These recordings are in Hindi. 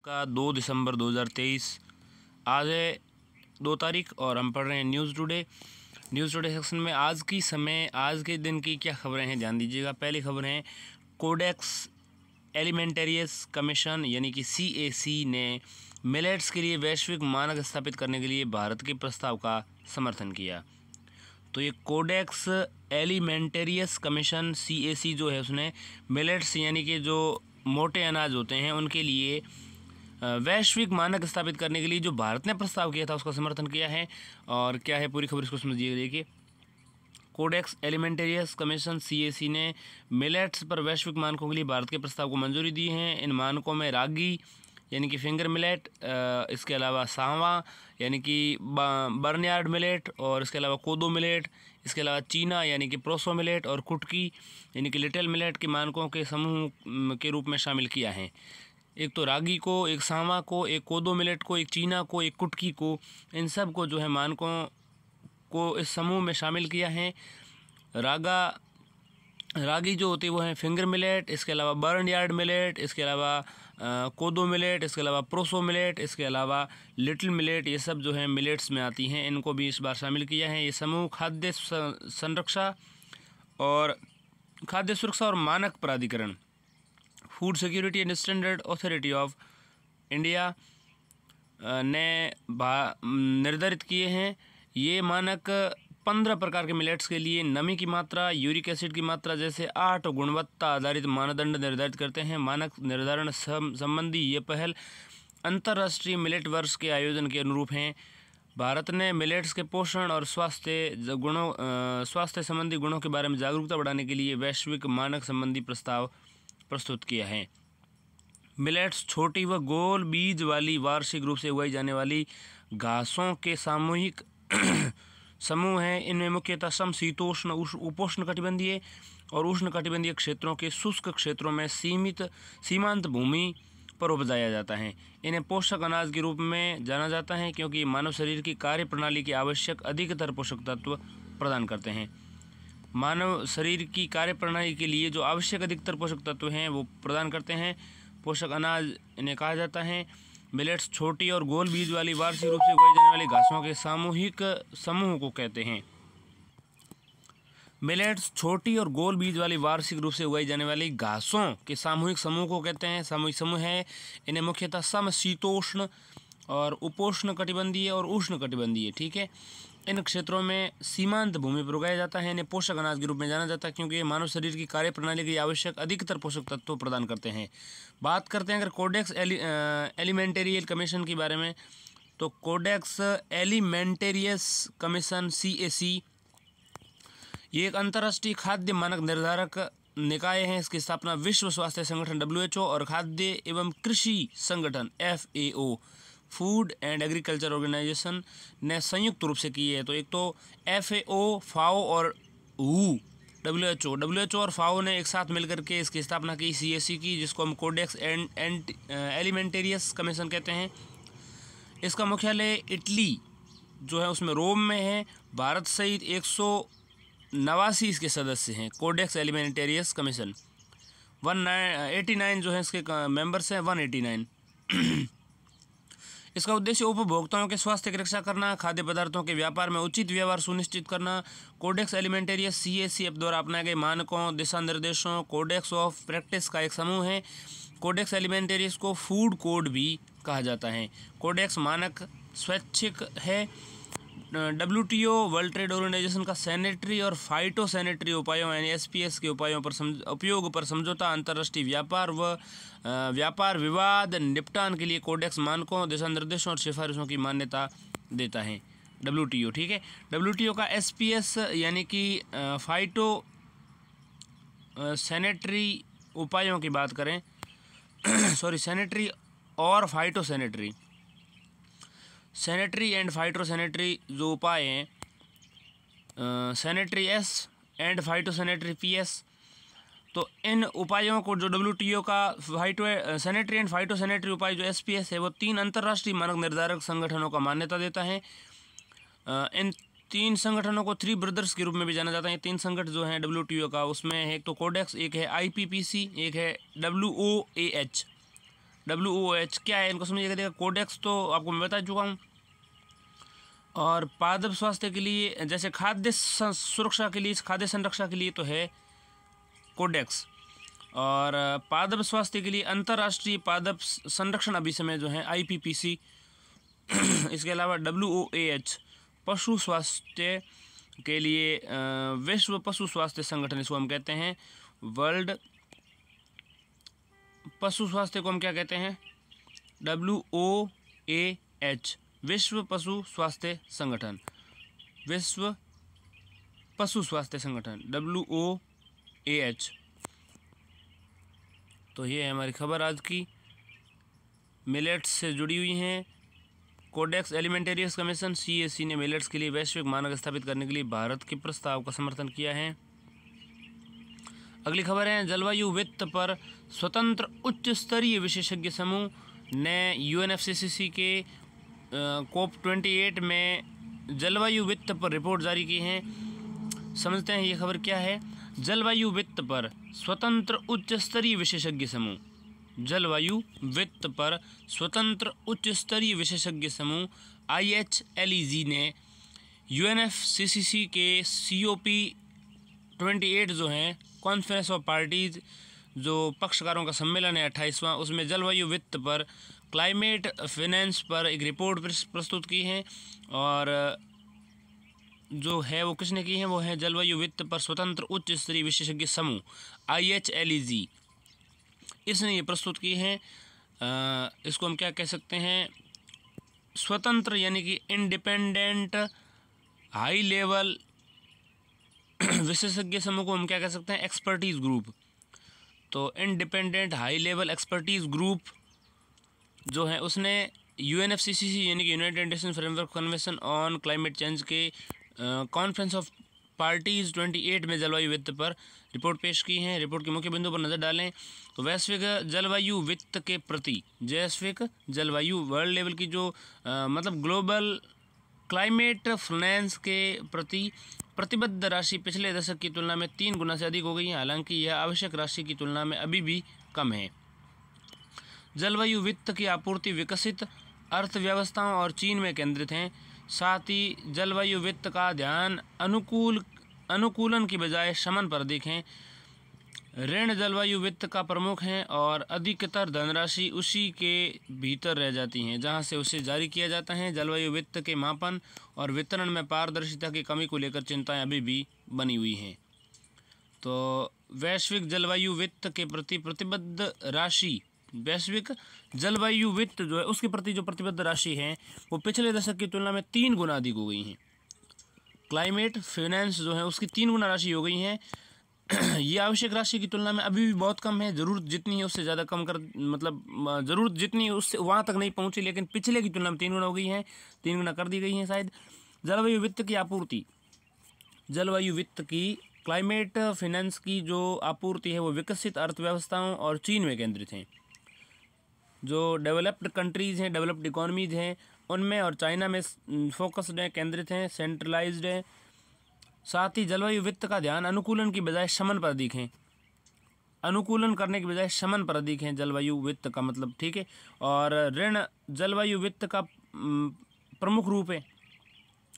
का 2 दिसंबर 2023। आज है 2 तारीख और हम पढ़ रहे हैं न्यूज़ टुडे सेक्शन में आज के दिन की क्या खबरें हैं ध्यान दीजिएगा। पहली खबर है कोडेक्स एलिमेंटेरियस कमीशन यानी कि CAC ने मिलेट्स के लिए वैश्विक मानक स्थापित करने के लिए भारत के प्रस्ताव का समर्थन किया। तो ये कोडेक्स एलिमेंटेरियस कमीशन CAC जो है उसने मिलेट्स यानी कि जो मोटे अनाज होते हैं उनके लिए वैश्विक मानक स्थापित करने के लिए जो भारत ने प्रस्ताव किया था उसका समर्थन किया है। और क्या है पूरी खबर इसको समझिए। देखिए, कोडेक्स एलिमेंटेरियस कमीशन CAC ने मिलेट्स पर वैश्विक मानकों के लिए भारत के प्रस्ताव को मंजूरी दी है। इन मानकों में रागी यानी कि फिंगर मिलेट, इसके अलावा सांवा यानी कि बर्नयार्ड मिलेट, और इसके अलावा कोदो मिलेट, इसके अलावा चीना यानी कि प्रोसो मिलेट और कुटकी यानी कि लिटिल मिलेट के मानकों के समूह के रूप में शामिल किया है। एक तो रागी को, एक सांवा को, एक कोदो मिलेट को, एक चीना को, एक कुटकी को, इन सब को जो है मानकों को इस समूह में शामिल किया है। रागी जो होती है वो है फिंगर मिलेट, इसके अलावा बर्नयार्ड मिलेट, इसके अलावा कोदो मिलेट, इसके अलावा प्रोसो मिलेट, इसके अलावा लिटिल मिलेट, ये सब जो है मिलेट्स में आती हैं। इनको भी इस बार शामिल किया है। ये समूह खाद्य सुरक्षा और मानक प्राधिकरण food security and standard authority of India ने निर्धारित किए हैं। ये मानक 15 प्रकार के मिलेट्स के लिए नमी की मात्रा, यूरिक एसिड की मात्रा जैसे 8 गुणवत्ता आधारित मानदंड निर्धारित करते हैं। मानक निर्धारण संबंधी ये पहल अंतर्राष्ट्रीय मिलेट वर्ष के आयोजन के अनुरूप हैं। भारत ने मिलेट्स के पोषण और स्वास्थ्य संबंधी गुणों के बारे में जागरूकता बढ़ाने के लिए वैश्विक मानक संबंधी प्रस्ताव प्रस्तुत किया है। मिलेट्स छोटी व गोल बीज वाली वार्षिक रूप से उगाई जाने वाली घासों के सामूहिक समूह हैं। इनमें मुख्यतः समशीतोष्ण, उपोष्ण कटिबंधीय और उष्ण कटिबंधीय क्षेत्रों के शुष्क क्षेत्रों में सीमांत भूमि पर उपजाया जाता है। इन्हें पोषक अनाज के रूप में जाना जाता है क्योंकि मानव शरीर की कार्य प्रणाली के आवश्यक अधिकतर पोषक तत्व प्रदान करते हैं। मानव शरीर की कार्य प्रणाली के लिए जो आवश्यक अधिकतर पोषक तत्व हैं वो प्रदान करते हैं। पोषक अनाज इन्हें कहा जाता है। मिलेट्स छोटी और गोल बीज वाली वार्षिक रूप से उगाई जाने वाली घासों के सामूहिक समूह को कहते हैं। मिलेट्स छोटी और गोल बीज वाली वार्षिक रूप से उगाई जाने वाली घासों के सामूहिक समूह को कहते हैं। सामूहिक समूह है। इन्हें मुख्यतः समशीतोष्ण और उपोष्ण कटिबंधीय और उष्ण कटिबंधीय, ठीक है, इन क्षेत्रों में सीमांत भूमि पर उगाया जाता है। इन्हें पोषक अनाज के रूप में जाना जाता है क्योंकि ये मानव शरीर की कार्य प्रणाली के लिए आवश्यक अधिकतर पोषक तत्व प्रदान करते हैं। बात करते हैं अगर कोडेक्स एलिमेंटेरियल कमीशन के बारे में, तो कोडेक्स एलिमेंटेरियस कमीशन CAC ये एक अंतर्राष्ट्रीय खाद्य मानक निर्धारक निकाय है। इसकी स्थापना विश्व स्वास्थ्य संगठन WHO और खाद्य एवं कृषि संगठन FAO food and agriculture organisation ने संयुक्त रूप से की है। तो एक तो FAO, FAO और WHO और FAO ने एक साथ मिलकर के इसकी स्थापना की CAC की, जिसको हम कोडेक्स एलिमेंटेरियस कमीशन कहते हैं। इसका मुख्यालय इटली जो है उसमें रोम में है। भारत सहित 189 इसके सदस्य हैं। कोडेक्स एलिमेंटेरियस कमीशन 189 जो है इसके मेंबर्स हैं, 189। इसका उद्देश्य उपभोक्ताओं के स्वास्थ्य की रक्षा करना, खाद्य पदार्थों के व्यापार में उचित व्यवहार सुनिश्चित करना। कोडेक्स एलिमेंटेरियस CAC द्वारा अपनाए गए मानकों, दिशा निर्देशों, कोडेक्स ऑफ प्रैक्टिस का एक समूह है। कोडेक्स एलिमेंटेरियस को फूड कोड भी कहा जाता है। कोडेक्स मानक स्वैच्छिक है। WTO वर्ल्ड ट्रेड ऑर्गेनाइजेशन का सैनिटरी और फाइटो सैनिटरी उपायों यानी SPS के उपयोग पर समझौता, अंतर्राष्ट्रीय व्यापार विवाद निपटान के लिए कोडेक्स मानकों, दिशा निर्देशों और सिफारिशों की मान्यता देता है WTO, ठीक है। WTO का SPS यानी कि फाइटो सैनिटरी उपायों की बात करें सैनिटरी और phyto sanitary and phyto sanitary जो उपाय हैं, sanitary S and phyto sanitary PS, तो इन उपायों को जो WTO का सैनिटरी एंड फाइटो सैनिटरी उपाय जो SPS है वो 3 अंतर्राष्ट्रीय मानक निर्धारक संगठनों का मान्यता देता है। इन 3 संगठनों को 3 ब्रदर्स के रूप में भी जाना जाता है। 3 संगठन जो हैं WTO का, उसमें एक तो कोडेक्स, एक है IPPC, एक है WOAH। WOH क्या है, इनको समझिएगा। देखिए कोडेक्स तो आपको मैं बता चुका हूँ। और पादप स्वास्थ्य के लिए, जैसे खाद्य सुरक्षा के लिए, खाद्य संरक्षा के लिए तो है कोडेक्स, और पादप स्वास्थ्य के लिए अंतर्राष्ट्रीय पादप संरक्षण अभिसमय जो है IPPC। इसके अलावा WOAH पशु स्वास्थ्य के लिए विश्व पशु स्वास्थ्य संगठन, इसको हम कहते हैं वर्ल्ड पशु स्वास्थ्य को हम क्या कहते हैं, WOAH विश्व पशु स्वास्थ्य संगठन, विश्व पशु स्वास्थ्य संगठन WOAH। तो ये है हमारी खबर आज की, मिलेट्स से जुड़ी हुई हैं। कोडेक्स एलिमेंटेरियस कमीशन CAC ने मिलेट्स के लिए वैश्विक मानक स्थापित करने के लिए भारत के प्रस्ताव का समर्थन किया है। अगली खबर है, जलवायु वित्त पर स्वतंत्र उच्च स्तरीय विशेषज्ञ समूह ने UNFCCC के COP28 में जलवायु वित्त पर रिपोर्ट जारी की है। समझते हैं ये खबर क्या है। जलवायु वित्त पर स्वतंत्र उच्च स्तरीय विशेषज्ञ समूह, जलवायु वित्त पर स्वतंत्र उच्च स्तरीय विशेषज्ञ समूह IHLEG ने UNFCCC के COP28 जो हैं कॉन्फ्रेंस ऑफ पार्टीज, जो पक्षकारों का सम्मेलन है 28वां, उसमें जलवायु वित्त पर, क्लाइमेट फाइनेंस पर एक रिपोर्ट प्रस्तुत की है। और जो है वो किसने की है, वो है जलवायु वित्त पर स्वतंत्र उच्च स्तरीय विशेषज्ञ समूह IHLEG, इसने ये प्रस्तुत की है। इसको हम क्या कह सकते हैं, स्वतंत्र यानी कि इंडिपेंडेंट हाई लेवल विशेषज्ञ समूह को हम क्या कह सकते हैं, एक्सपर्टीज़ ग्रुप। तो independent high level expertise group जो है उसने UNFCCC यानी कि United nation framework convention on climate change के कॉन्फ्रेंस ऑफ पार्टीज़ 28 में जलवायु वित्त पर रिपोर्ट पेश की है। रिपोर्ट के मुख्य बिंदु पर नज़र डालें तो वैश्विक जलवायु वित्त के प्रति, वैश्विक जलवायु वर्ल्ड लेवल की जो मतलब ग्लोबल क्लाइमेट फाइनेंस के प्रति प्रतिबद्ध राशि पिछले दशक की तुलना में 3 गुना से अधिक हो गई है। हालांकि यह आवश्यक राशि की तुलना में अभी भी कम है। जलवायु वित्त की आपूर्ति विकसित अर्थव्यवस्थाओं और चीन में केंद्रित हैं। साथ ही जलवायु वित्त का ध्यान अनुकूलन की बजाय शमन पर अधिक है। ऋण जलवायु वित्त का प्रमुख है और अधिकतर धनराशि उसी के भीतर रह जाती हैं जहां से उसे जारी किया जाता है। जलवायु वित्त के मापन और वितरण में पारदर्शिता की कमी को लेकर चिंताएं अभी भी बनी हुई हैं। तो वैश्विक जलवायु वित्त के प्रति प्रतिबद्ध राशि, वैश्विक जलवायु वित्त जो है उसके प्रति जो प्रतिबद्ध राशि है वो पिछले दशक की तुलना में 3 गुना अधिक हो गई हैं। क्लाइमेट फाइनेंस जो है उसकी 3 गुना राशि हो गई है। ये आवश्यक राशि की तुलना में अभी भी बहुत कम है। ज़रूरत जितनी है उससे ज़्यादा कम कर, मतलब ज़रूरत जितनी है उससे वहाँ तक नहीं पहुँची, लेकिन पिछले की तुलना में 3 गुना हो गई है, 3 गुना कर दी गई है शायद। जलवायु वित्त की आपूर्ति, जलवायु वित्त की क्लाइमेट फाइनेंस की जो आपूर्ति है वो विकसित अर्थव्यवस्थाओं और चीन में केंद्रित हैं। जो डेवलप्ड कंट्रीज़ हैं, डेवलप्ड इकोनॉमीज़ हैं उनमें और चाइना में फोकस्ड हैं, केंद्रित हैं, सेंट्रलाइज्ड हैं। साथ ही जलवायु वित्त का ध्यान अनुकूलन की बजाय शमन पर अधिक है, अनुकूलन करने की बजाय शमन पर अधिक है जलवायु वित्त का मतलब, ठीक है। और ऋण जलवायु वित्त का प्रमुख रूप है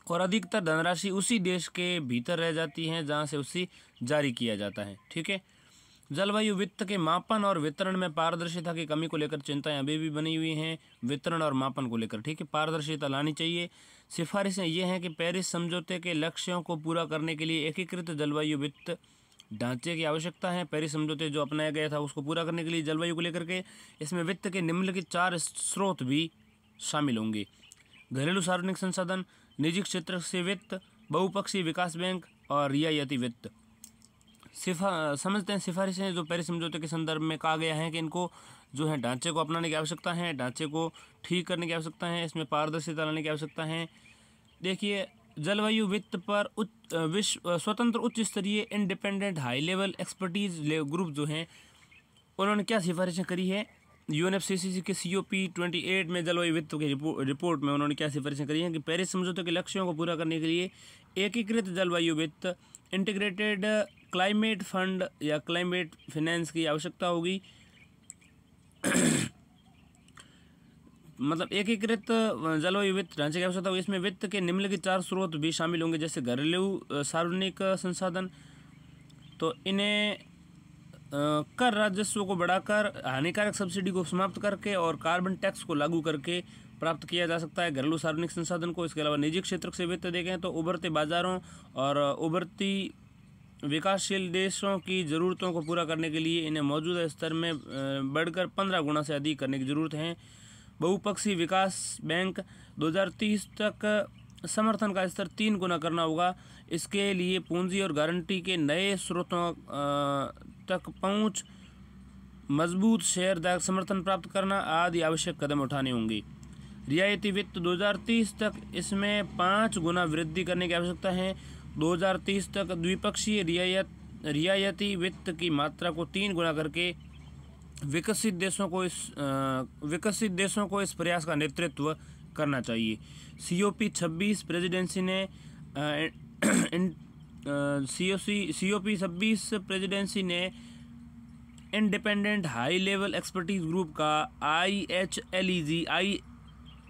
और अधिकतर धनराशि उसी देश के भीतर रह जाती हैं जहां से उसे जारी किया जाता है, ठीक है। जलवायु वित्त के मापन और वितरण में पारदर्शिता की कमी को लेकर चिंताएं अभी भी बनी हुई हैं, वितरण और मापन को लेकर, ठीक है। पारदर्शिता लानी चाहिए। सिफारिशें ये हैं कि पेरिस समझौते के लक्ष्यों को पूरा करने के लिए एकीकृत जलवायु वित्त ढांचे की आवश्यकता है। पेरिस समझौते जो अपनाया गया था उसको पूरा करने के लिए जलवायु को लेकर के इसमें वित्त के निम्नलिखित 4 स्रोत भी शामिल होंगे: घरेलू सार्वजनिक संसाधन, निजी क्षेत्र से वित्त, बहुपक्षीय विकास बैंक और रियायती वित्त। समझते हैं सिफारिशें जो पेरिस समझौते के संदर्भ में कहा गया है कि इनको जो है ढांचे को अपनाने की आवश्यकता है, ढांचे को ठीक करने की आवश्यकता है, इसमें पारदर्शिता लाने की आवश्यकता है। देखिए जलवायु वित्त पर स्वतंत्र उच्च स्तरीय independent high level expertise group जो हैं उन्होंने क्या सिफारिशें करी है। UNFCCC के COP28 में जलवायु वित्त की रिपोर्ट में उन्होंने क्या सिफारिशें करी हैं कि पेरिस समझौते के लक्ष्यों को पूरा करने के लिए एकीकृत जलवायु वित्त, इंटीग्रेटेड क्लाइमेट फंड या क्लाइमेट फाइनेंस की आवश्यकता होगी। मतलब एकीकृत जलवायु वित्त ढांचे की आवश्यकता होगी। इसमें वित्त के निम्नलिखित 4 स्रोत भी शामिल होंगे, जैसे घरेलू सार्वजनिक संसाधन, तो इन्हें कर राजस्व को बढ़ाकर, हानिकारक सब्सिडी को समाप्त करके और कार्बन टैक्स को लागू करके प्राप्त किया जा सकता है घरेलू सार्वजनिक संसाधन को। इसके अलावा निजी क्षेत्र से वित्त देखें तो उभरते बाजारों और उभरती विकासशील देशों की ज़रूरतों को पूरा करने के लिए इन्हें मौजूदा स्तर में बढ़कर 15 गुना से अधिक करने की ज़रूरत है। बहुपक्षीय विकास बैंक 2030 तक समर्थन का स्तर 3 गुना करना होगा। इसके लिए पूंजी और गारंटी के नए स्रोतों तक पहुंच, मजबूत शेयरदार समर्थन प्राप्त करना आदि आवश्यक कदम उठाने होंगे। रियायती वित्त 2030 तक इसमें 5 गुना वृद्धि करने की आवश्यकता है। 2030 तक द्विपक्षीय रियायती वित्त की मात्रा को 3 गुना करके विकसित देशों को इस प्रयास का नेतृत्व करना चाहिए। COP 26 प्रेसिडेंसी ने independent high level expertise group का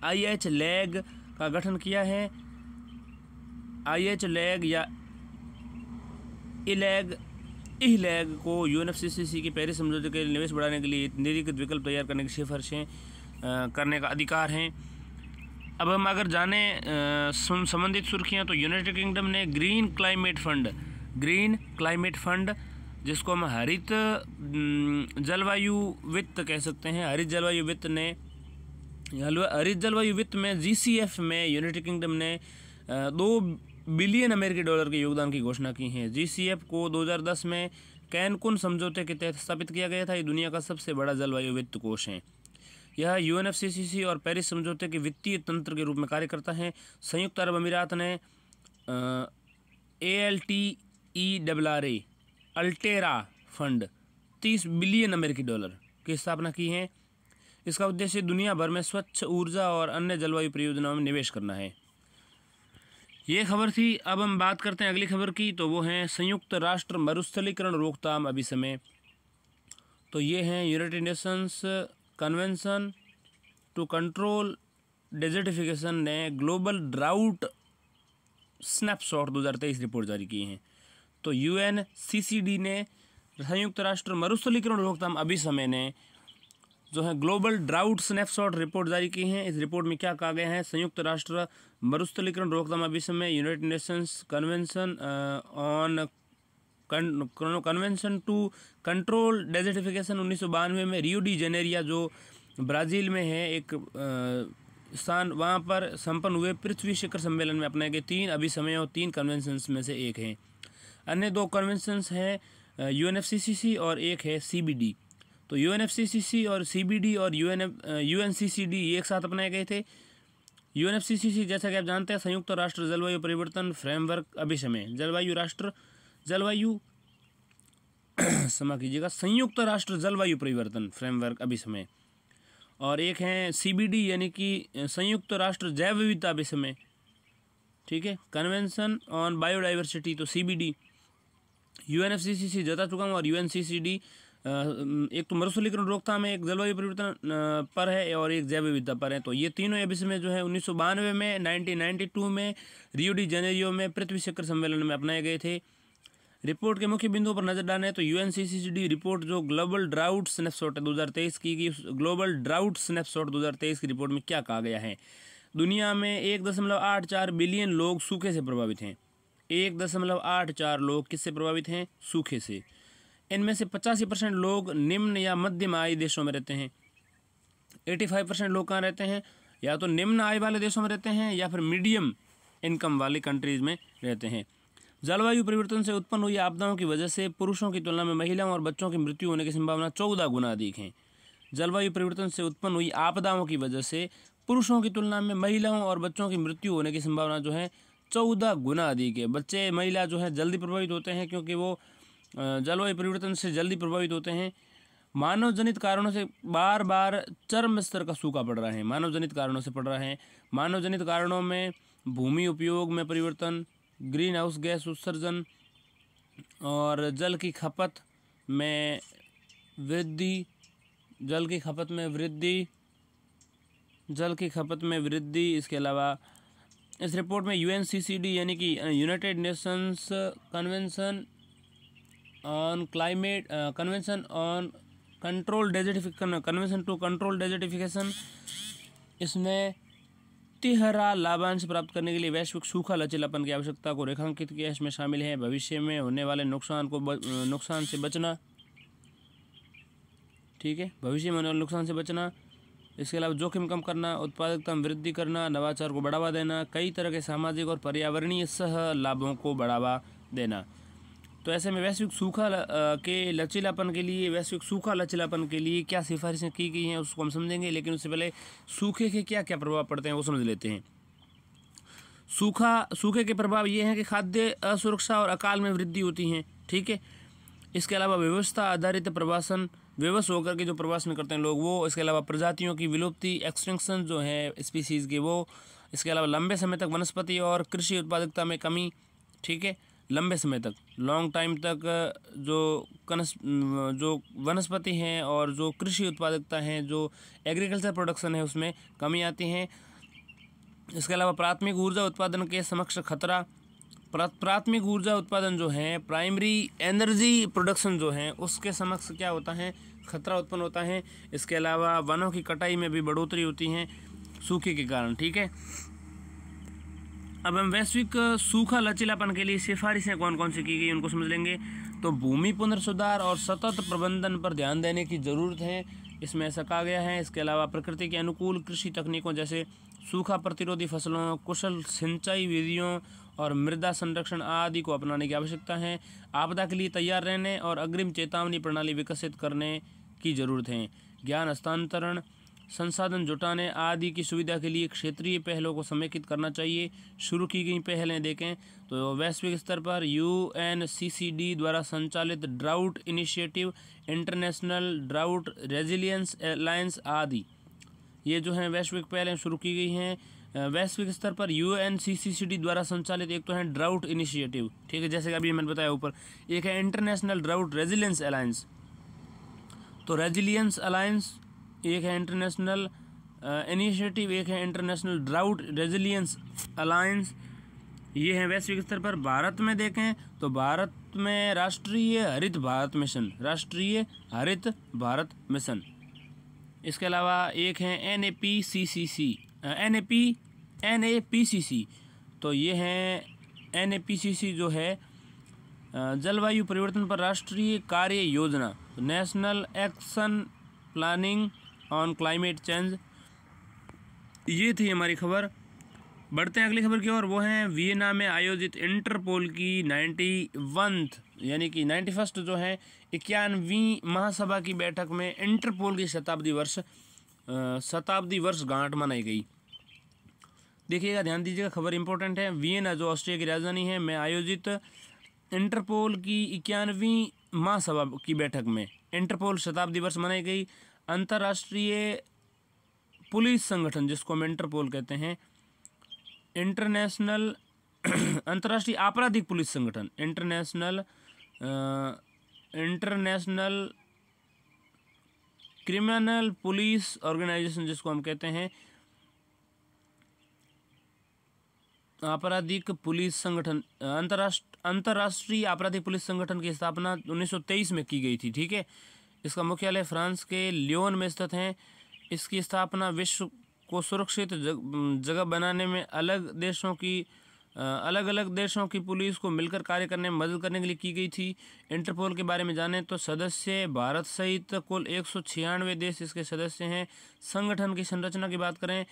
IHLEG का गठन किया है। IHLEG या IHLEG को UNFCCC के पेरिस समझौते के निवेश बढ़ाने के लिए निरीक्षित विकल्प तैयार करने की सिफारिशें करने का अधिकार है। अब हम अगर जाने संबंधित सुर्खियां, तो यूनाइटेड किंगडम ने ग्रीन क्लाइमेट फंड जिसको हम हरित जलवायु वित्त कह सकते हैं, हरित जलवायु वित्त में GCF में यूनाइटेड किंगडम ने 2 बिलियन अमेरिकी डॉलर के योगदान की घोषणा की है। GCF को 2010 में कैनकुन समझौते के तहत स्थापित किया गया था। ये दुनिया का सबसे बड़ा जलवायु वित्त कोष है। यह UNFCCC और पेरिस समझौते के वित्तीय तंत्र के रूप में कार्य करता है। संयुक्त अरब अमीरात ने अल्टेरा फंड 30 बिलियन अमेरिकी डॉलर की स्थापना की है। इसका उद्देश्य दुनिया भर में स्वच्छ ऊर्जा और अन्य जलवायु परियोजनाओं में निवेश करना है। ये खबर थी। अब हम बात करते हैं अगली खबर की, तो वो है संयुक्त राष्ट्र मरुस्थलीकरण रोकथाम अभिसमय। तो ये हैं United Nations convention to control desertification ने ग्लोबल ड्राउट स्नैपशॉट 2023 रिपोर्ट जारी की है। तो UNCCD ने संयुक्त राष्ट्र मरुस्थलीकरण रोकथाम अभिसमय ने जो है ग्लोबल ड्राउट स्नैपशॉट रिपोर्ट जारी की है। इस रिपोर्ट में क्या कहा गया है? संयुक्त राष्ट्र मरुस्थलीकरण रोकथाम अभिसमय United Nations convention to control desertification 1992 में रियो डी जेनेरिया जो ब्राज़ील में है एक स्थान, वहाँ पर संपन्न हुए पृथ्वी शिखर सम्मेलन में अपनाए गए 3 अभिसमय और 3 कन्वेंशंस में से एक हैं। अन्य 2 कन्वेंशंस हैं UNFCCC और एक है CBD। तो UNFCCC और CBD और UNCCD एक साथ अपनाए गए थे। UNFCCC जैसा कि आप जानते हैं संयुक्त राष्ट्र जलवायु परिवर्तन फ्रेमवर्क अभिसमय, संयुक्त राष्ट्र जलवायु परिवर्तन फ्रेमवर्क अभिसमय, और एक है CBD यानी कि संयुक्त राष्ट्र जैव विविधता अभिसमय, ठीक है, कन्वेंशन ऑन बायोडाइवर्सिटी, तो CBD। UNFCCC जता चुका हूँ और UNCCD एक तो मरुस्थलीकरण रोकथाम है, एक जलवायु परिवर्तन पर है और एक जैव विविधता पर है। तो ये तीनों अभिसमय जो है 1992 में, 1992 में रियो डी जेनेरियो में पृथ्वी शिखर सम्मेलन में अपनाए गए थे। रिपोर्ट के मुख्य बिंदुओं पर नजर डालें तो UNCCD रिपोर्ट जो ग्लोबल ड्राउट स्नैपशॉट 2023 की ग्लोबल ड्राउट स्नैपशॉट 2023 की रिपोर्ट में क्या कहा गया है? दुनिया में 1.84 बिलियन लोग सूखे से प्रभावित हैं। 1.84 लोग किससे प्रभावित हैं? सूखे से। इनमें से 85% लोग निम्न या मध्यम आय देशों में रहते हैं। 85% लोग कहाँ रहते हैं? या तो निम्न आय वाले देशों में रहते हैं या फिर मीडियम इनकम वाली कंट्रीज़ में रहते हैं। जलवायु परिवर्तन से उत्पन्न हुई आपदाओं की वजह से पुरुषों की तुलना में महिलाओं और बच्चों की मृत्यु होने की संभावना 14 गुना अधिक है। जलवायु परिवर्तन से उत्पन्न हुई आपदाओं की वजह से पुरुषों की तुलना में महिलाओं और बच्चों की मृत्यु होने की संभावना जो है 14 गुना अधिक है। बच्चे, महिला जो है जल्दी प्रभावित होते हैं क्योंकि वो जलवायु परिवर्तन से जल्दी प्रभावित होते हैं। मानव जनित कारणों से बार बार चरम स्तर का सूखा पड़ रहा है। मानव जनित कारणों से पड़ रहा है। मानव जनित कारणों में भूमि उपयोग में परिवर्तन, ग्रीन हाउस गैस उत्सर्जन और जल की खपत में वृद्धि, जल की खपत में वृद्धि। इसके अलावा इस रिपोर्ट में UNCCD यानी कि United Nations convention on climate convention on control desertification convention to control desertification, इसमें तिहरा लाभांश प्राप्त करने के लिए वैश्विक सूखा लचीलापन की आवश्यकता को रेखांकित किया। इसमें शामिल है भविष्य में होने वाले नुकसान से बचना, ठीक है, भविष्य में होने वाले नुकसान से बचना। इसके अलावा जोखिम कम करना, उत्पादकता में वृद्धि करना, नवाचार को बढ़ावा देना, कई तरह के सामाजिक और पर्यावरणीय सह लाभों को बढ़ावा देना। तो ऐसे में वैश्विक सूखा लचीलापन के लिए क्या सिफारिशें की गई हैं उसको हम समझेंगे, लेकिन उससे पहले सूखे के क्या क्या प्रभाव पड़ते हैं वो समझ लेते हैं। सूखे के प्रभाव ये हैं कि खाद्य असुरक्षा और अकाल में वृद्धि होती है, ठीक है। इसके अलावा व्यवस्था आधारित प्रवासन, विवश होकर के जो प्रवासन करते हैं लोग वो। इसके अलावा प्रजातियों की विलुप्ति, एक्सटिंक्शन जो है स्पीसीज़ के वो। इसके अलावा लंबे समय तक वनस्पति और कृषि उत्पादकता में कमी, ठीक है, लंबे समय तक, लॉन्ग टाइम तक जो वनस्पति हैं और जो कृषि उत्पादकता है, जो एग्रीकल्चर प्रोडक्शन है उसमें कमी आती है। इसके अलावा प्राथमिक ऊर्जा उत्पादन के समक्ष खतरा, प्राथमिक ऊर्जा उत्पादन जो है, प्राइमरी एनर्जी प्रोडक्शन जो है उसके समक्ष क्या होता है, खतरा उत्पन्न होता है। इसके अलावा वनों की कटाई में भी बढ़ोतरी होती है सूखे के कारण, ठीक है। अब हम वैश्विक सूखा लचीलापन के लिए सिफारिशें कौन कौन सी की गई उनको समझ लेंगे। तो भूमि पुनर्सुधार और सतत प्रबंधन पर ध्यान देने की ज़रूरत है, इसमें ऐसा कहा गया है। इसके अलावा प्रकृति के अनुकूल कृषि तकनीकों जैसे सूखा प्रतिरोधी फसलों, कुशल सिंचाई विधियों और मृदा संरक्षण आदि को अपनाने की आवश्यकता है। आपदा के लिए तैयार रहने और अग्रिम चेतावनी प्रणाली विकसित करने की ज़रूरत है। ज्ञान हस्तांतरण, संसाधन जुटाने आदि की सुविधा के लिए क्षेत्रीय पहलों को समेकित करना चाहिए। शुरू की गई पहलें देखें तो वैश्विक स्तर पर UNCCD द्वारा संचालित drought initiative, international drought resilience alliance आदि, ये जो हैं वैश्विक पहलें शुरू की गई हैं। वैश्विक स्तर पर UNCCD द्वारा संचालित एक तो है ड्राउट इनिशिएटिव, ठीक है, जैसे कि अभी मैंने बताया ऊपर। एक है इंटरनेशनल ड्राउट रेजिलियंस अलायंस, तो रेजिलियंस अलायंस एक है, इंटरनेशनल इनिशिएटिव एक है, इंटरनेशनल ड्राउट रेजिलियंस अलायंस, ये है वैश्विक स्तर पर। भारत में देखें तो भारत में राष्ट्रीय हरित भारत मिशन, इसके अलावा एक है NAPCC, तो ये है NAPCC जो है जलवायु परिवर्तन पर राष्ट्रीय कार्य योजना, national action planning on climate change. ये थी हमारी खबर। बढ़ते हैं अगली खबर की ओर, वो है वियना में आयोजित इंटरपोल की 91 यानी कि 91 जो है 91वीं महासभा की बैठक में इंटरपोल की शताब्दी वर्षगांठ मनाई गई। देखिएगा, ध्यान दीजिएगा, खबर इंपॉर्टेंट है। वियना जो ऑस्ट्रिया की राजधानी है में आयोजित इंटरपोल की 91वीं महासभा की बैठक में इंटरपोल शताब्दी वर्ष मनाई गई। अंतर्राष्ट्रीय पुलिस संगठन जिसको हम इंटरपोल कहते हैं, इंटरनेशनल अंतर्राष्ट्रीय आपराधिक पुलिस संगठन, इंटरनेशनल क्रिमिनल पुलिस ऑर्गेनाइजेशन जिसको हम कहते हैं, आपराधिक पुलिस संगठन, अंतर्राष्ट्रीय आपराधिक पुलिस संगठन की स्थापना 1923 में की गई थी, ठीक है। इसका मुख्यालय फ्रांस के लियोन में स्थित है। इसकी स्थापना विश्व को सुरक्षित जगह बनाने में अलग अलग देशों की पुलिस को मिलकर कार्य करने में मदद करने के लिए की गई थी। इंटरपोल के बारे में जानें तो सदस्य भारत सहित कुल 196 देश इसके सदस्य हैं। संगठन की संरचना की बात करें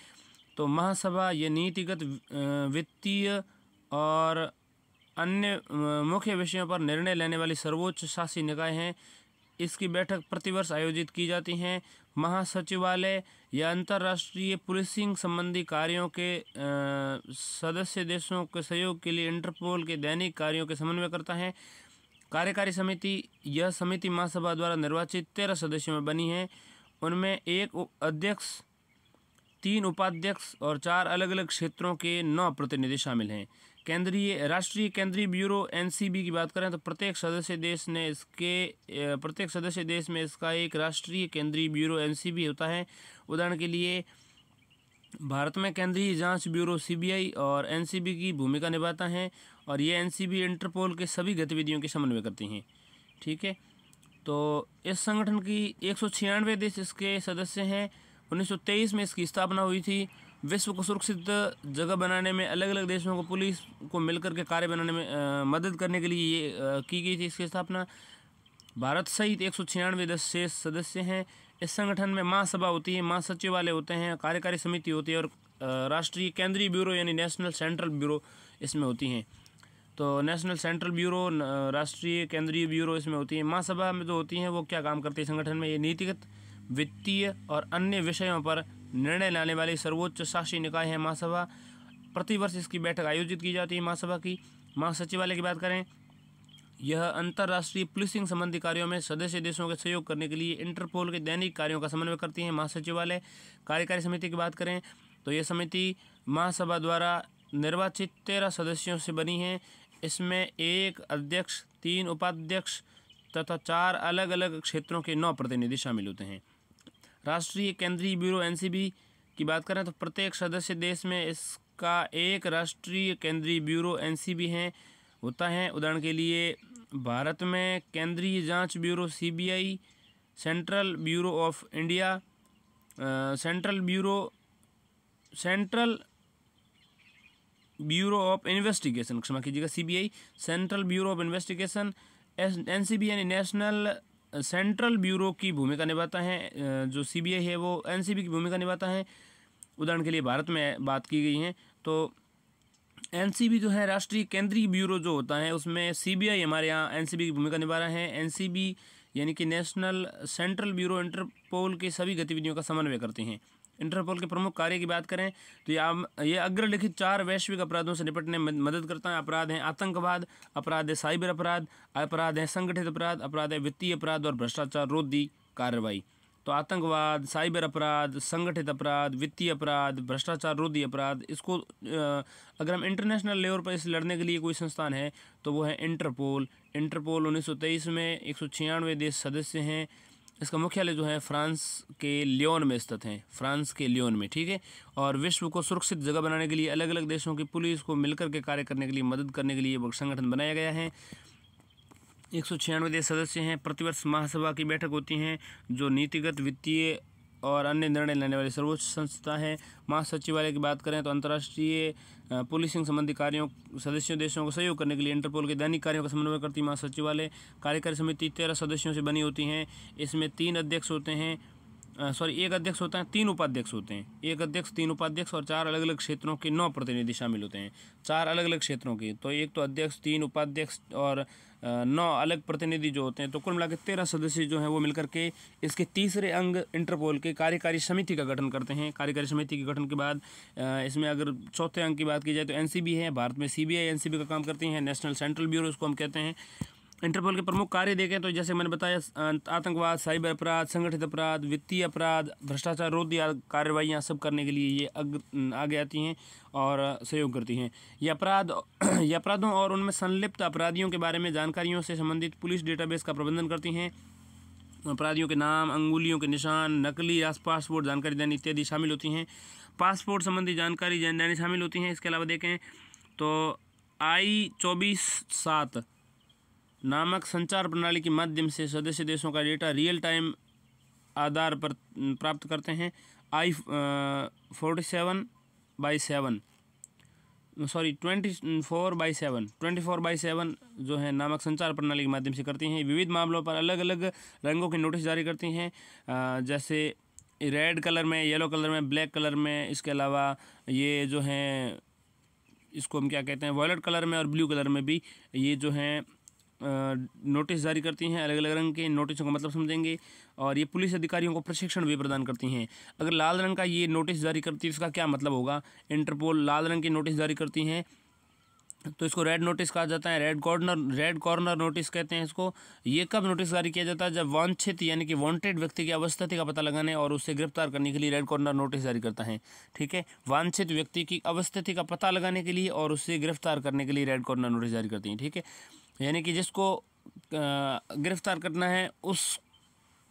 तो महासभा ये नीतिगत, वित्तीय और अन्य मुख्य विषयों पर निर्णय लेने वाली सर्वोच्च शासी निकाय हैं। इसकी बैठक प्रतिवर्ष आयोजित की जाती हैं। महासचिवालय या अंतर्राष्ट्रीय पुलिसिंग संबंधी कार्यों के सदस्य देशों के सहयोग के लिए इंटरपोल के दैनिक कार्यों के समन्वय करता है। कार्यकारी समिति, यह समिति महासभा द्वारा निर्वाचित 13 सदस्यों में बनी है। उनमें 1 अध्यक्ष, 3 उपाध्यक्ष और 4 अलग अलग क्षेत्रों के 9 प्रतिनिधि शामिल हैं। राष्ट्रीय केंद्रीय ब्यूरो NCB की बात करें तो प्रत्येक सदस्य देश में इसका एक राष्ट्रीय केंद्रीय ब्यूरो NCB होता है। उदाहरण के लिए भारत में केंद्रीय जांच ब्यूरो सीबीआई और एनसीबी की भूमिका निभाता है और ये एनसीबी इंटरपोल के सभी गतिविधियों के समन्वय करती हैं। ठीक है, तो इस संगठन की 196 देश इसके सदस्य हैं। 1923 में इसकी स्थापना हुई थी। विश्व को सुरक्षित जगह बनाने में अलग अलग देशों को पुलिस को मिलकर के कार्य बनाने में मदद करने के लिए ये की गई थी इसकी स्थापना। भारत सहित 196 देश शेष सदस्य हैं। इस संगठन में महासभा होती है, महासचिवालय होते हैं, कार्यकारी समिति होती है और राष्ट्रीय केंद्रीय ब्यूरो यानी नेशनल सेंट्रल ब्यूरो इसमें होती हैं। तो नेशनल सेंट्रल ब्यूरो, राष्ट्रीय केंद्रीय ब्यूरो इसमें होती है। महासभा में जो होती हैं वो क्या काम करती है संगठन में? ये नीतिगत, वित्तीय और अन्य विषयों पर निर्णय लाने वाली सर्वोच्च शासी निकाय है महासभा। प्रतिवर्ष इसकी बैठक आयोजित की जाती है महासभा की। महासचिवालय की बात करें, यह अंतर्राष्ट्रीय पुलिसिंग संबंधी कार्यों में सदस्य देशों के सहयोग करने के लिए इंटरपोल के दैनिक कार्यों का समन्वय करती है महासचिवालय। कार्यकारी समिति की बात करें तो यह समिति महासभा द्वारा निर्वाचित 13 सदस्यों से बनी है। इसमें 1 अध्यक्ष, 3 उपाध्यक्ष तथा 4 अलग अलग क्षेत्रों के 9 प्रतिनिधि शामिल होते हैं। राष्ट्रीय केंद्रीय ब्यूरो एनसीबी की बात करें तो प्रत्येक सदस्य देश में इसका एक राष्ट्रीय केंद्रीय ब्यूरो एनसीबी होता है। उदाहरण के लिए भारत में केंद्रीय जांच bureau CBI, central bureau of India, central bureau of investigation, क्षमा कीजिएगा, CBI, central bureau of investigation, NCB यानी नेशनल सेंट्रल ब्यूरो की भूमिका निभाता है। जो सीबीआई है वो एनसीबी की भूमिका निभाता है। उदाहरण के लिए भारत में बात की गई है तो एनसीबी जो है राष्ट्रीय केंद्रीय ब्यूरो जो होता है उसमें सीबीआई हमारे यहाँ एनसीबी की भूमिका निभा रहा है। एनसीबी यानी कि नेशनल सेंट्रल ब्यूरो इंटरपोल की सभी गतिविधियों का समन्वय करते हैं। इंटरपोल के प्रमुख कार्य की बात करें तो ये अग्रलिखित 4 वैश्विक अपराधों से निपटने में मदद करता है। अपराध हैं आतंकवाद, अपराध है साइबर अपराध, अपराध है संगठित अपराध, अपराध है वित्तीय अपराध और भ्रष्टाचार रोधी कार्रवाई। तो आतंकवाद, साइबर अपराध, संगठित अपराध, वित्तीय अपराध, भ्रष्टाचार रोधी अपराध, इसको अगर हम इंटरनेशनल लेवल पर इस लड़ने के लिए कोई संस्थान है तो वो है इंटरपोल। इंटरपोल 1923 में 196 देश सदस्य हैं। इसका मुख्यालय जो है फ्रांस के लियोन में स्थित है, फ्रांस के लियोन में। ठीक है, और विश्व को सुरक्षित जगह बनाने के लिए अलग अलग देशों की पुलिस को मिलकर के कार्य करने के लिए मदद करने के लिए वो संगठन बनाया गया है। 196 देश सदस्य हैं। प्रतिवर्ष महासभा की बैठक होती हैं जो नीतिगत, वित्तीय और अन्य निर्णय लेने वाली सर्वोच्च संस्था है। महासचिवालय की बात करें तो अंतर्राष्ट्रीय पुलिसिंग संबंधी कार्यों सदस्यों देशों को सहयोग करने के लिए इंटरपोल के दैनिक कार्यों का समन्वय करती है महासचिवालय। कार्यकारी समिति 13 सदस्यों से बनी होती हैं। इसमें 3 अध्यक्ष होते हैं, 1 अध्यक्ष होता है, 3 उपाध्यक्ष होते हैं। 1 अध्यक्ष, 3 उपाध्यक्ष और 4 अलग अलग क्षेत्रों के 9 प्रतिनिधि शामिल होते हैं। 4 अलग अलग क्षेत्रों के, तो एक तो अध्यक्ष, 3 उपाध्यक्ष और 9 अलग प्रतिनिधि जो होते हैं। तो कुल मिलाकर 13 सदस्य जो हैं वो मिलकर के इसके तीसरे अंग इंटरपोल के कार्यकारी समिति का गठन करते हैं। कार्यकारी समिति के गठन के बाद इसमें अगर चौथे अंग की बात की जाए तो एनसीबी है। भारत में सीबीआई एनसीबी का काम करती हैं। नेशनल सेंट्रल ब्यूरो इसको हम कहते हैं। इंटरपोल के प्रमुख कार्य देखें तो जैसे मैंने बताया, आतंकवाद, साइबर अपराध, संगठित अपराध, वित्तीय अपराध, भ्रष्टाचार रोधी कार्रवाइयाँ सब करने के लिए ये आगे आती हैं और सहयोग करती हैं। ये अपराधों और उनमें संलिप्त अपराधियों के बारे में जानकारियों से संबंधित पुलिस डेटाबेस का प्रबंधन करती हैं। अपराधियों के नाम, अंगुलियों के निशान, नकली पासपोर्ट जानकारी देनी इत्यादि शामिल होती हैं। पासपोर्ट संबंधी जानकारी देनी शामिल होती हैं। इसके अलावा देखें तो I-24/7 नामक संचार प्रणाली के माध्यम से सदस्य देशों का डेटा रियल टाइम आधार पर प्राप्त करते हैं। I-24/7 जो है नामक संचार प्रणाली के माध्यम से करती हैं। विविध मामलों पर अलग अलग रंगों के नोटिस जारी करती हैं, जैसे रेड कलर में, येलो कलर में, ब्लैक कलर में। इसके अलावा ये जो हैं इसको हम क्या कहते हैं, वॉयलेट कलर में और ब्लू कलर में भी ये जो हैं नोटिस जारी करती हैं। अलग अलग रंग के नोटिसों का मतलब समझेंगे। और ये पुलिस अधिकारियों को प्रशिक्षण भी प्रदान करती हैं। अगर लाल रंग का ये नोटिस जारी करती है इसका क्या मतलब होगा? इंटरपोल लाल रंग की नोटिस जारी करती हैं तो इसको रेड नोटिस कहा जाता है। रेड कॉर्नर नोटिस कहते हैं इसको। ये कब नोटिस जारी किया जाता है? जब वांछित यानी कि वांटेड व्यक्ति की अवस्थिति का पता लगाने और उसे गिरफ्तार करने के लिए रेड कॉर्नर नोटिस जारी करता है। ठीक है, वांछित व्यक्ति की अवस्थिति का पता लगाने के लिए और उसे गिरफ्तार करने के लिए रेड कॉर्नर नोटिस जारी करती हैं। ठीक है, यानी कि जिसको गिरफ्तार करना है उस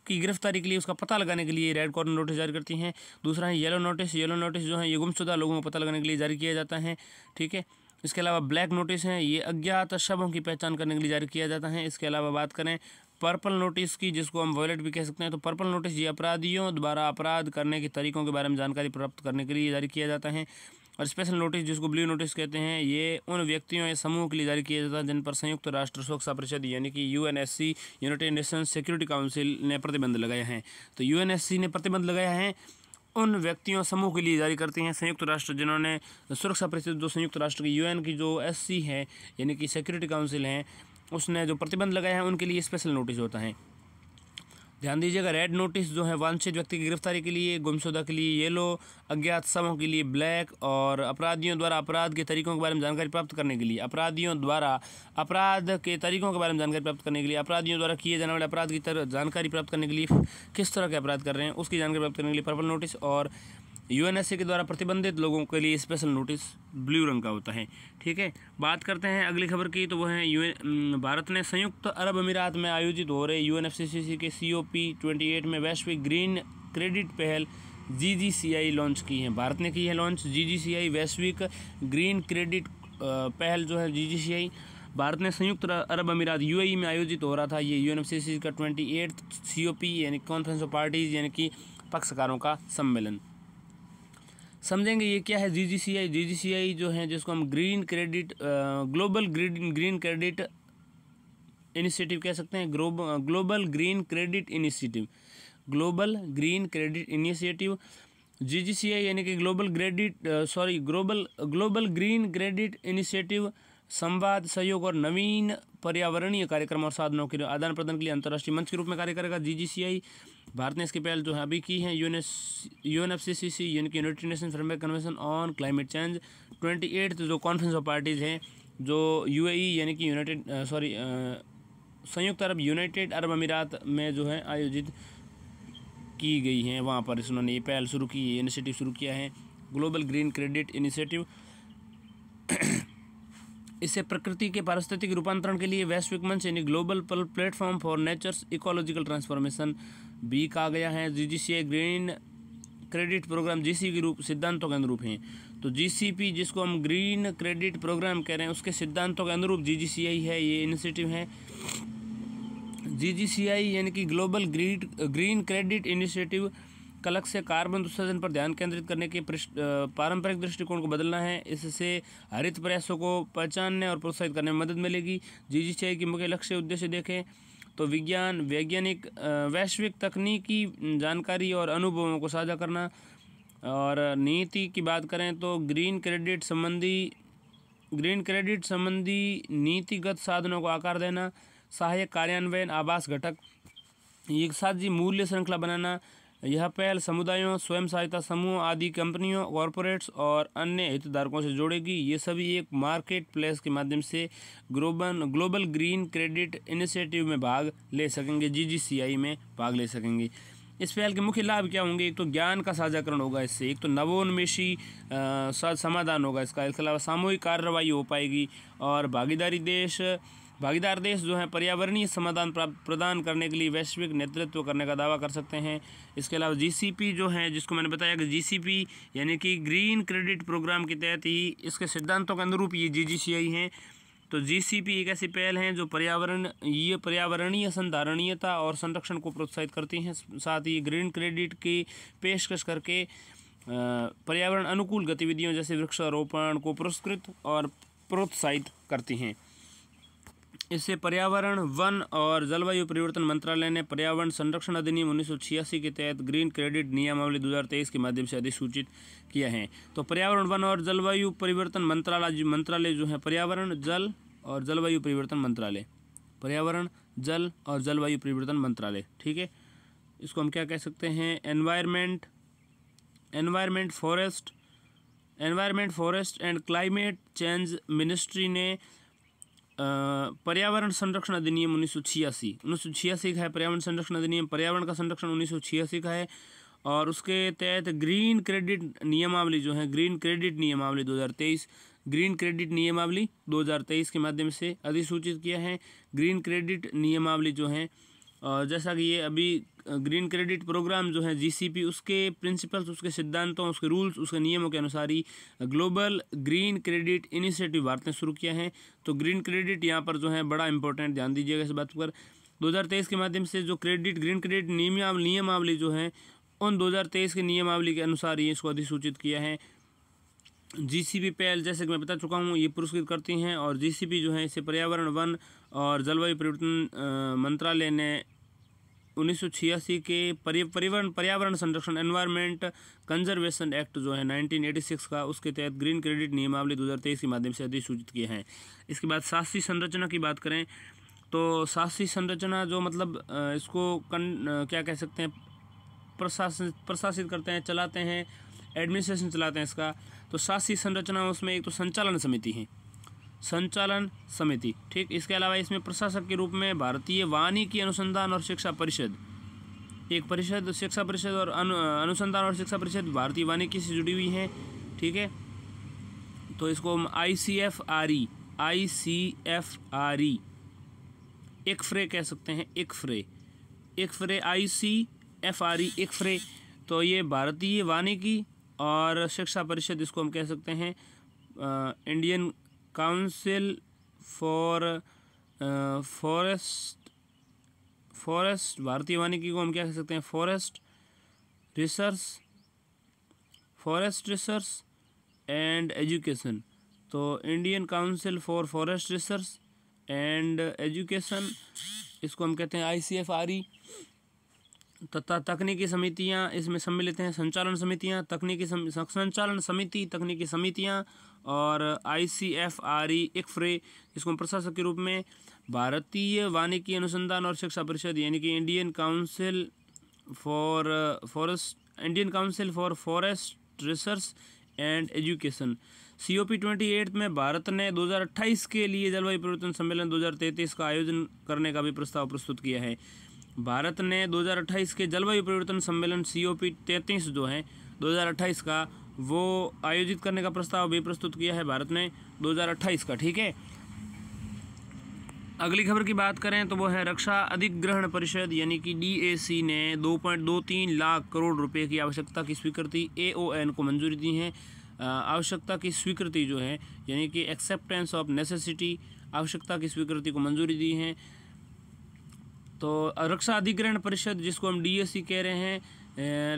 की गिरफ्तारी के लिए, उसका पता लगाने के लिए रेड कॉर्नर नोटिस जारी करती हैं। दूसरा है येलो नोटिस। येलो नोटिस जो है ये गुमशुदा लोगों का पता लगाने के लिए जारी किया जाता है, ठीक है। इसके अलावा ब्लैक नोटिस हैं, ये अज्ञात शवों की पहचान करने के लिए जारी किया जाता है। इसके अलावा बात करें पर्पल नोटिस की, जिसको हम वॉयलेट भी कह सकते हैं, तो पर्पल नोटिस ये अपराधियों द्वारा अपराध करने के तरीकों के बारे में जानकारी प्राप्त करने के लिए जारी किया जाता है। और स्पेशल नोटिस, जिसको ब्लू नोटिस कहते हैं, ये उन व्यक्तियों या समूह के लिए जारी किया जाता है जिन पर संयुक्त राष्ट्र सुरक्षा परिषद यानी कि UNSC, United Nations security council ने प्रतिबंध लगाया है। तो यूएनएससी ने प्रतिबंध लगाया है उन व्यक्तियों समूह के लिए जारी करती हैं संयुक्त राष्ट्र, जिन्होंने सुरक्षा परिषद, जो संयुक्त राष्ट्र की यूएन की जो एससी है यानी कि सिक्योरिटी काउंसिल है, उसने जो प्रतिबंध लगाया है, उनके लिए स्पेशल नोटिस होता है। ध्यान दीजिएगा, रेड नोटिस जो है वांछित व्यक्ति की गिरफ्तारी के लिए, गुमशुदा के लिए येलो, अज्ञात शवों के लिए ब्लैक, और अपराधियों द्वारा अपराध के तरीकों के बारे में जानकारी प्राप्त करने के लिए, अपराधियों द्वारा अपराध के तरीकों के बारे में जानकारी प्राप्त करने के लिए, अपराधियों द्वारा किए जाने वाले अपराध की जानकारी प्राप्त करने के लिए, किस तरह के अपराध कर रहे हैं उसकी जानकारी प्राप्त करने के लिए पर्पल नोटिस, और यूएनएससी के द्वारा प्रतिबंधित लोगों के लिए स्पेशल नोटिस ब्लू रंग का होता है, ठीक है। बात करते हैं अगली खबर की, तो वो है भारत ने संयुक्त अरब अमीरात में आयोजित हो रहे यूएनएफसीसीसी के COP28 में वैश्विक ग्रीन क्रेडिट पहल GGCI लॉन्च की है। भारत ने की है लॉन्च GGCI, वैश्विक ग्रीन क्रेडिट पहल जो है GGCI, भारत ने संयुक्त अरब अमीरात UAE में आयोजित हो रहा था ये यूएनएफसीसीसी का 28th COP यानी कॉन्फ्रेंस ऑफ पार्टीज यानी कि पक्षकारों का सम्मेलन। समझेंगे ये क्या है GGCI जो है, जिसको हम green credit global green credit initiative कह सकते हैं, global green credit initiative, global green credit initiative GGCI यानी कि ग्लोबल ग्रीन क्रेडिट इनिशिएटिव संवाद, सहयोग और नवीन पर्यावरणीय कार्यक्रम और साधनों के आदान प्रदान के लिए अंतर्राष्ट्रीय मंच के रूप में कार्य करेगा GGCI। भारत ने इसकी पहल जो है अभी की है यूएनएफसीसीसी यानी कि United nation framework convention on climate change 28th जो कॉन्फ्रेंस ऑफ पार्टीज़ हैं, जो UAE यानी कि संयुक्त यूनाइटेड अरब अमीरात में जो है आयोजित की गई हैं, वहाँ पर इन्होंने ये पहल शुरू की है, इनिशिएटिव शुरू किया है ग्लोबल ग्रीन क्रेडिट इनिशिएटिव। इसे प्रकृति के पारिस्थितिक रूपांतरण के लिए वैश्विक मंच यानी global platform for nature's ecological transformation भी कहा गया है। GGCI green credit programme GCP के रूप सिद्धांतों के अनुरूप हैं। तो GCP जिसको हम ग्रीन क्रेडिट प्रोग्राम कह रहे हैं, उसके सिद्धांतों के अनुरूप GGCI है, ये इनिशिएटिव है। GGCI यानी कि ग्लोबल ग्रीन क्रेडिट इनिशिएटिव का लक्ष्य कार्बन उत्सर्जन पर ध्यान केंद्रित करने के पारंपरिक दृष्टिकोण को बदलना है। इससे हरित प्रयासों को पहचानने और प्रोत्साहित करने में मदद मिलेगी। GGCI की मुख्य लक्ष्य उद्देश्य देखें तो वैज्ञानिक वैश्विक तकनीकी जानकारी और अनुभवों को साझा करना, और नीति की बात करें तो ग्रीन क्रेडिट संबंधी नीतिगत साधनों को आकार देना, सहायक कार्यान्वयन, आवास घटक, एक साझी मूल्य श्रृंखला बनाना। यह पहल समुदायों, स्वयं सहायता समूह आदि कंपनियों, कॉरपोरेट्स और अन्य हितधारकों से जोड़ेगी। ये सभी एक मार्केट प्लेस के माध्यम से ग्लोबल ग्रीन क्रेडिट इनिशिएटिव में भाग ले सकेंगे, GGCI में भाग ले सकेंगे। इस पहल के मुख्य लाभ क्या होंगे? एक तो ज्ञान का साझाकरण होगा इससे, एक तो नवोन्मेषी समाधान होगा इसका, इसके अलावा सामूहिक कार्रवाई हो पाएगी, और भागीदार देश जो है पर्यावरणीय समाधान प्रदान करने के लिए वैश्विक नेतृत्व करने का दावा कर सकते हैं। इसके अलावा GCP जो है, जिसको मैंने बताया कि GCP यानी कि ग्रीन क्रेडिट प्रोग्राम के तहत ही इसके सिद्धांतों के अनुरूप ये GGCI हैं। तो GCP एक ऐसी पहल है जो पर्यावरणीय संधारणीयता और संरक्षण को प्रोत्साहित करती हैं, साथ ही ग्रीन क्रेडिट की पेशकश करके पर्यावरण अनुकूल गतिविधियों जैसे वृक्षारोपण को पुरस्कृत और प्रोत्साहित करती हैं। इससे पर्यावरण, वन और जलवायु परिवर्तन मंत्रालय ने पर्यावरण संरक्षण अधिनियम 1986 के तहत ग्रीन क्रेडिट नियमावली 2023 के माध्यम से अधिसूचित किया है। तो पर्यावरण, वन और जलवायु परिवर्तन मंत्रालय जो है पर्यावरण, जल और जलवायु परिवर्तन मंत्रालय, ठीक है। इसको हम क्या कह सकते हैं? Environment, forest and climate change ministry ने पर्यावरण संरक्षण अधिनियम 1986 का है। पर्यावरण संरक्षण अधिनियम, पर्यावरण का संरक्षण 1986 का है, और उसके तहत ग्रीन क्रेडिट नियमावली जो है, ग्रीन क्रेडिट नियमावली 2023 के माध्यम से अधिसूचित किया है। ग्रीन क्रेडिट नियमावली जो है, जैसा कि ये अभी ग्रीन क्रेडिट प्रोग्राम जो है जीसीपी, उसके प्रिंसिपल्स, उसके सिद्धांतों, उसके रूल्स, उसके नियमों के अनुसार ही global green credit initiative Bharat ने शुरू किया है। तो ग्रीन क्रेडिट यहाँ पर जो है बड़ा इंपॉर्टेंट, ध्यान दीजिएगा इस बात पर। 2023 के माध्यम से जो ग्रीन क्रेडिट नियमावली जो है, उन 2023 के नियमावली के अनुसार ही इसको अधिसूचित किया है। जीसीपी पहल, जैसे कि मैं बता चुका हूँ, ये पुरस्कृत करती हैं। और जीसीपी जो है इसे पर्यावरण, वन और जलवायु परिवर्तन मंत्रालय ने 1986 के पर्यावरण संरक्षण एनवायरनमेंट कंजर्वेशन एक्ट जो है 1986 का, उसके तहत ग्रीन क्रेडिट नियमावली 2023 के माध्यम से अधिसूचित किए हैं। इसके बाद शास्त्रीय संरचना की बात करें तो शास्त्रीय संरचना जो मतलब इसको क्या कह सकते हैं, प्रशासित करते हैं, चलाते हैं, एडमिनिस्ट्रेशन चलाते हैं इसका। तो शास्त्रीय संरचना उसमें एक तो संचालन समिति है, संचालन समिति, ठीक। इसके अलावा इसमें प्रशासक के रूप में भारतीय वानिकी अनुसंधान और शिक्षा परिषद, एक परिषद, शिक्षा परिषद और अनुसंधान और शिक्षा परिषद भारतीय वानिकी से जुड़ी हुई है, ठीक है। तो इसको हम ICFRE ICFRE कह सकते हैं, ICFRE ICFRE ICFRE। तो ये भारतीय वानिकी और शिक्षा परिषद, इसको हम कह सकते हैं इंडियन काउंसिल फॉर फॉरेस्ट, भारतीय वानिकी को हम क्या कह सकते हैं, फॉरेस्ट रिसर्च एंड एजुकेशन। तो Indian council for forest research and education, इसको हम कहते हैं ICFRE। तथा तकनीकी समितियां इसमें सम्मिलित हैं, संचालन समितियां, संचालन समिति, तकनीकी समितियां और ICFRE ICFRE, इसको हम प्रशासक के रूप में भारतीय वानिकी अनुसंधान और शिक्षा परिषद यानी कि Indian council for forest research and education. COP28 में भारत ने 2028 के लिए जलवायु परिवर्तन सम्मेलन 2033 का आयोजन करने का भी प्रस्ताव प्रस्तुत किया है। भारत ने 2028 के जलवायु परिवर्तन सम्मेलन COP33 जो है 2028 का, वो आयोजित करने का प्रस्ताव भी प्रस्तुत किया है भारत ने 2028 का, ठीक है। अगली खबर की बात करें तो वो है रक्षा अधिग्रहण परिषद यानी कि DAC ने 2.23 लाख करोड़ रुपए की आवश्यकता की स्वीकृति AON को मंजूरी दी है। आवश्यकता की स्वीकृति जो है यानी कि एक्सेप्टेंस ऑफ नेसेसिटी, आवश्यकता की स्वीकृति को मंजूरी दी है। तो रक्षा अधिग्रहण परिषद जिसको हम DAC कह रहे हैं,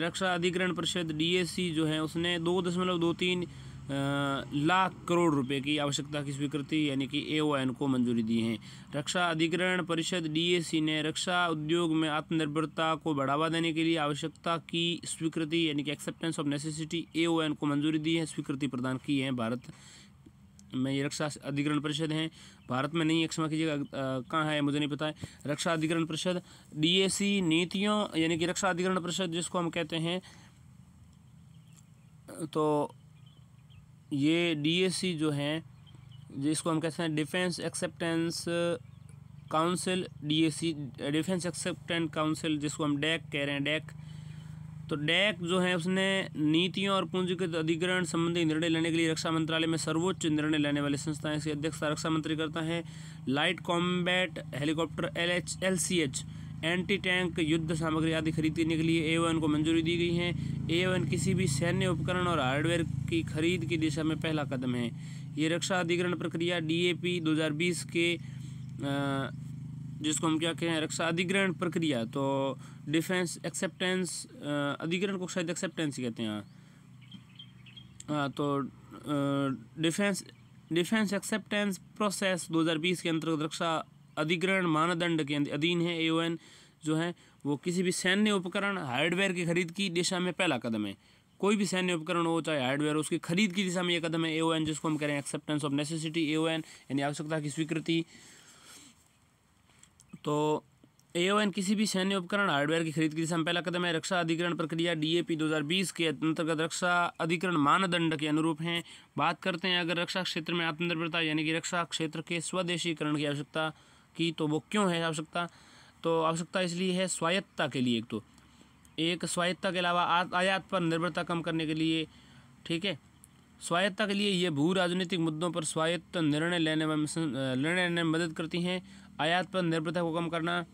रक्षा अधिग्रहण परिषद DAC जो है उसने 2.23 लाख करोड़ रुपए की आवश्यकता की स्वीकृति यानी कि AON को मंजूरी दी है। रक्षा अधिग्रहण परिषद DAC ने रक्षा उद्योग में आत्मनिर्भरता को बढ़ावा देने के लिए आवश्यकता की स्वीकृति यानी कि एक्सेप्टेंस ऑफ नेसेसिटी AON को मंजूरी दी है, स्वीकृति प्रदान की है। भारत में ये रक्षा अधिग्रहण परिषद है, भारत में नहीं है, क्षमा कीजिएगा, कहाँ है मुझे नहीं पता है। रक्षा अधिग्रहण परिषद DAC नीतियों यानी कि रक्षा अधिग्रहण परिषद जिसको हम कहते हैं, तो ये DAC जो है जिसको हम कहते हैं defence acceptance council, DAC defence acceptance council जिसको हम DAC कह रहे हैं, DAC। तो DAC जो है उसने नीतियों और पूंजीगत अधिग्रहण संबंधी निर्णय लेने के लिए रक्षा मंत्रालय में सर्वोच्च निर्णय लेने वाली संस्था है। इसकी अध्यक्षता रक्षा मंत्री करता है। Light combat helicopter LCH, anti tank युद्ध सामग्री आदि खरीदने के लिए AON को मंजूरी दी गई है। AON किसी भी सैन्य उपकरण और हार्डवेयर की खरीद की दिशा में पहला कदम है। ये रक्षा अधिग्रहण प्रक्रिया DAP 2020 के जिसको हम क्या कहें, रक्षा अधिग्रहण प्रक्रिया, तो डिफेंस एक्सेप्टेंस अधिग्रहण को शायद एक्सेप्टेंस ही कहते हैं। हाँ, तो डिफेंस एक्सेप्टेंस प्रोसेस 2020 के अंतर्गत रक्षा अधिग्रहण मानदंड के अधीन है। AON जो है वो किसी भी सैन्य उपकरण हार्डवेयर की खरीद की दिशा में पहला कदम है। कोई भी सैन्य उपकरण हो चाहे हार्डवेयर, उसकी खरीद की दिशा में ये कदम है AON जिसको हम कह रहे हैं एक्सेप्टेंस ऑफ नेसेसिटी AON यानी आवश्यकता की स्वीकृति। तो AON किसी भी सैन्य उपकरण हार्डवेयर की खरीद की दिशा में पहला कदम है। रक्षा अधिग्रहण प्रक्रिया DAP 2020 के अंतर्गत रक्षा अधिग्रहण मानदंड के अनुरूप हैं। बात करते हैं अगर रक्षा क्षेत्र में आत्मनिर्भरता यानी कि रक्षा क्षेत्र के स्वदेशीकरण की आवश्यकता की, तो वो क्यों है आवश्यकता? तो आवश्यकता इसलिए है स्वायत्तता के लिए, एक स्वायत्तता के अलावा आयात पर निर्भरता कम करने के लिए, ठीक है। स्वायत्तता के लिए ये भू राजनीतिक मुद्दों पर स्वायत्त निर्णय लेने में मदद करती हैं। आयात पर निर्भरता को कम करना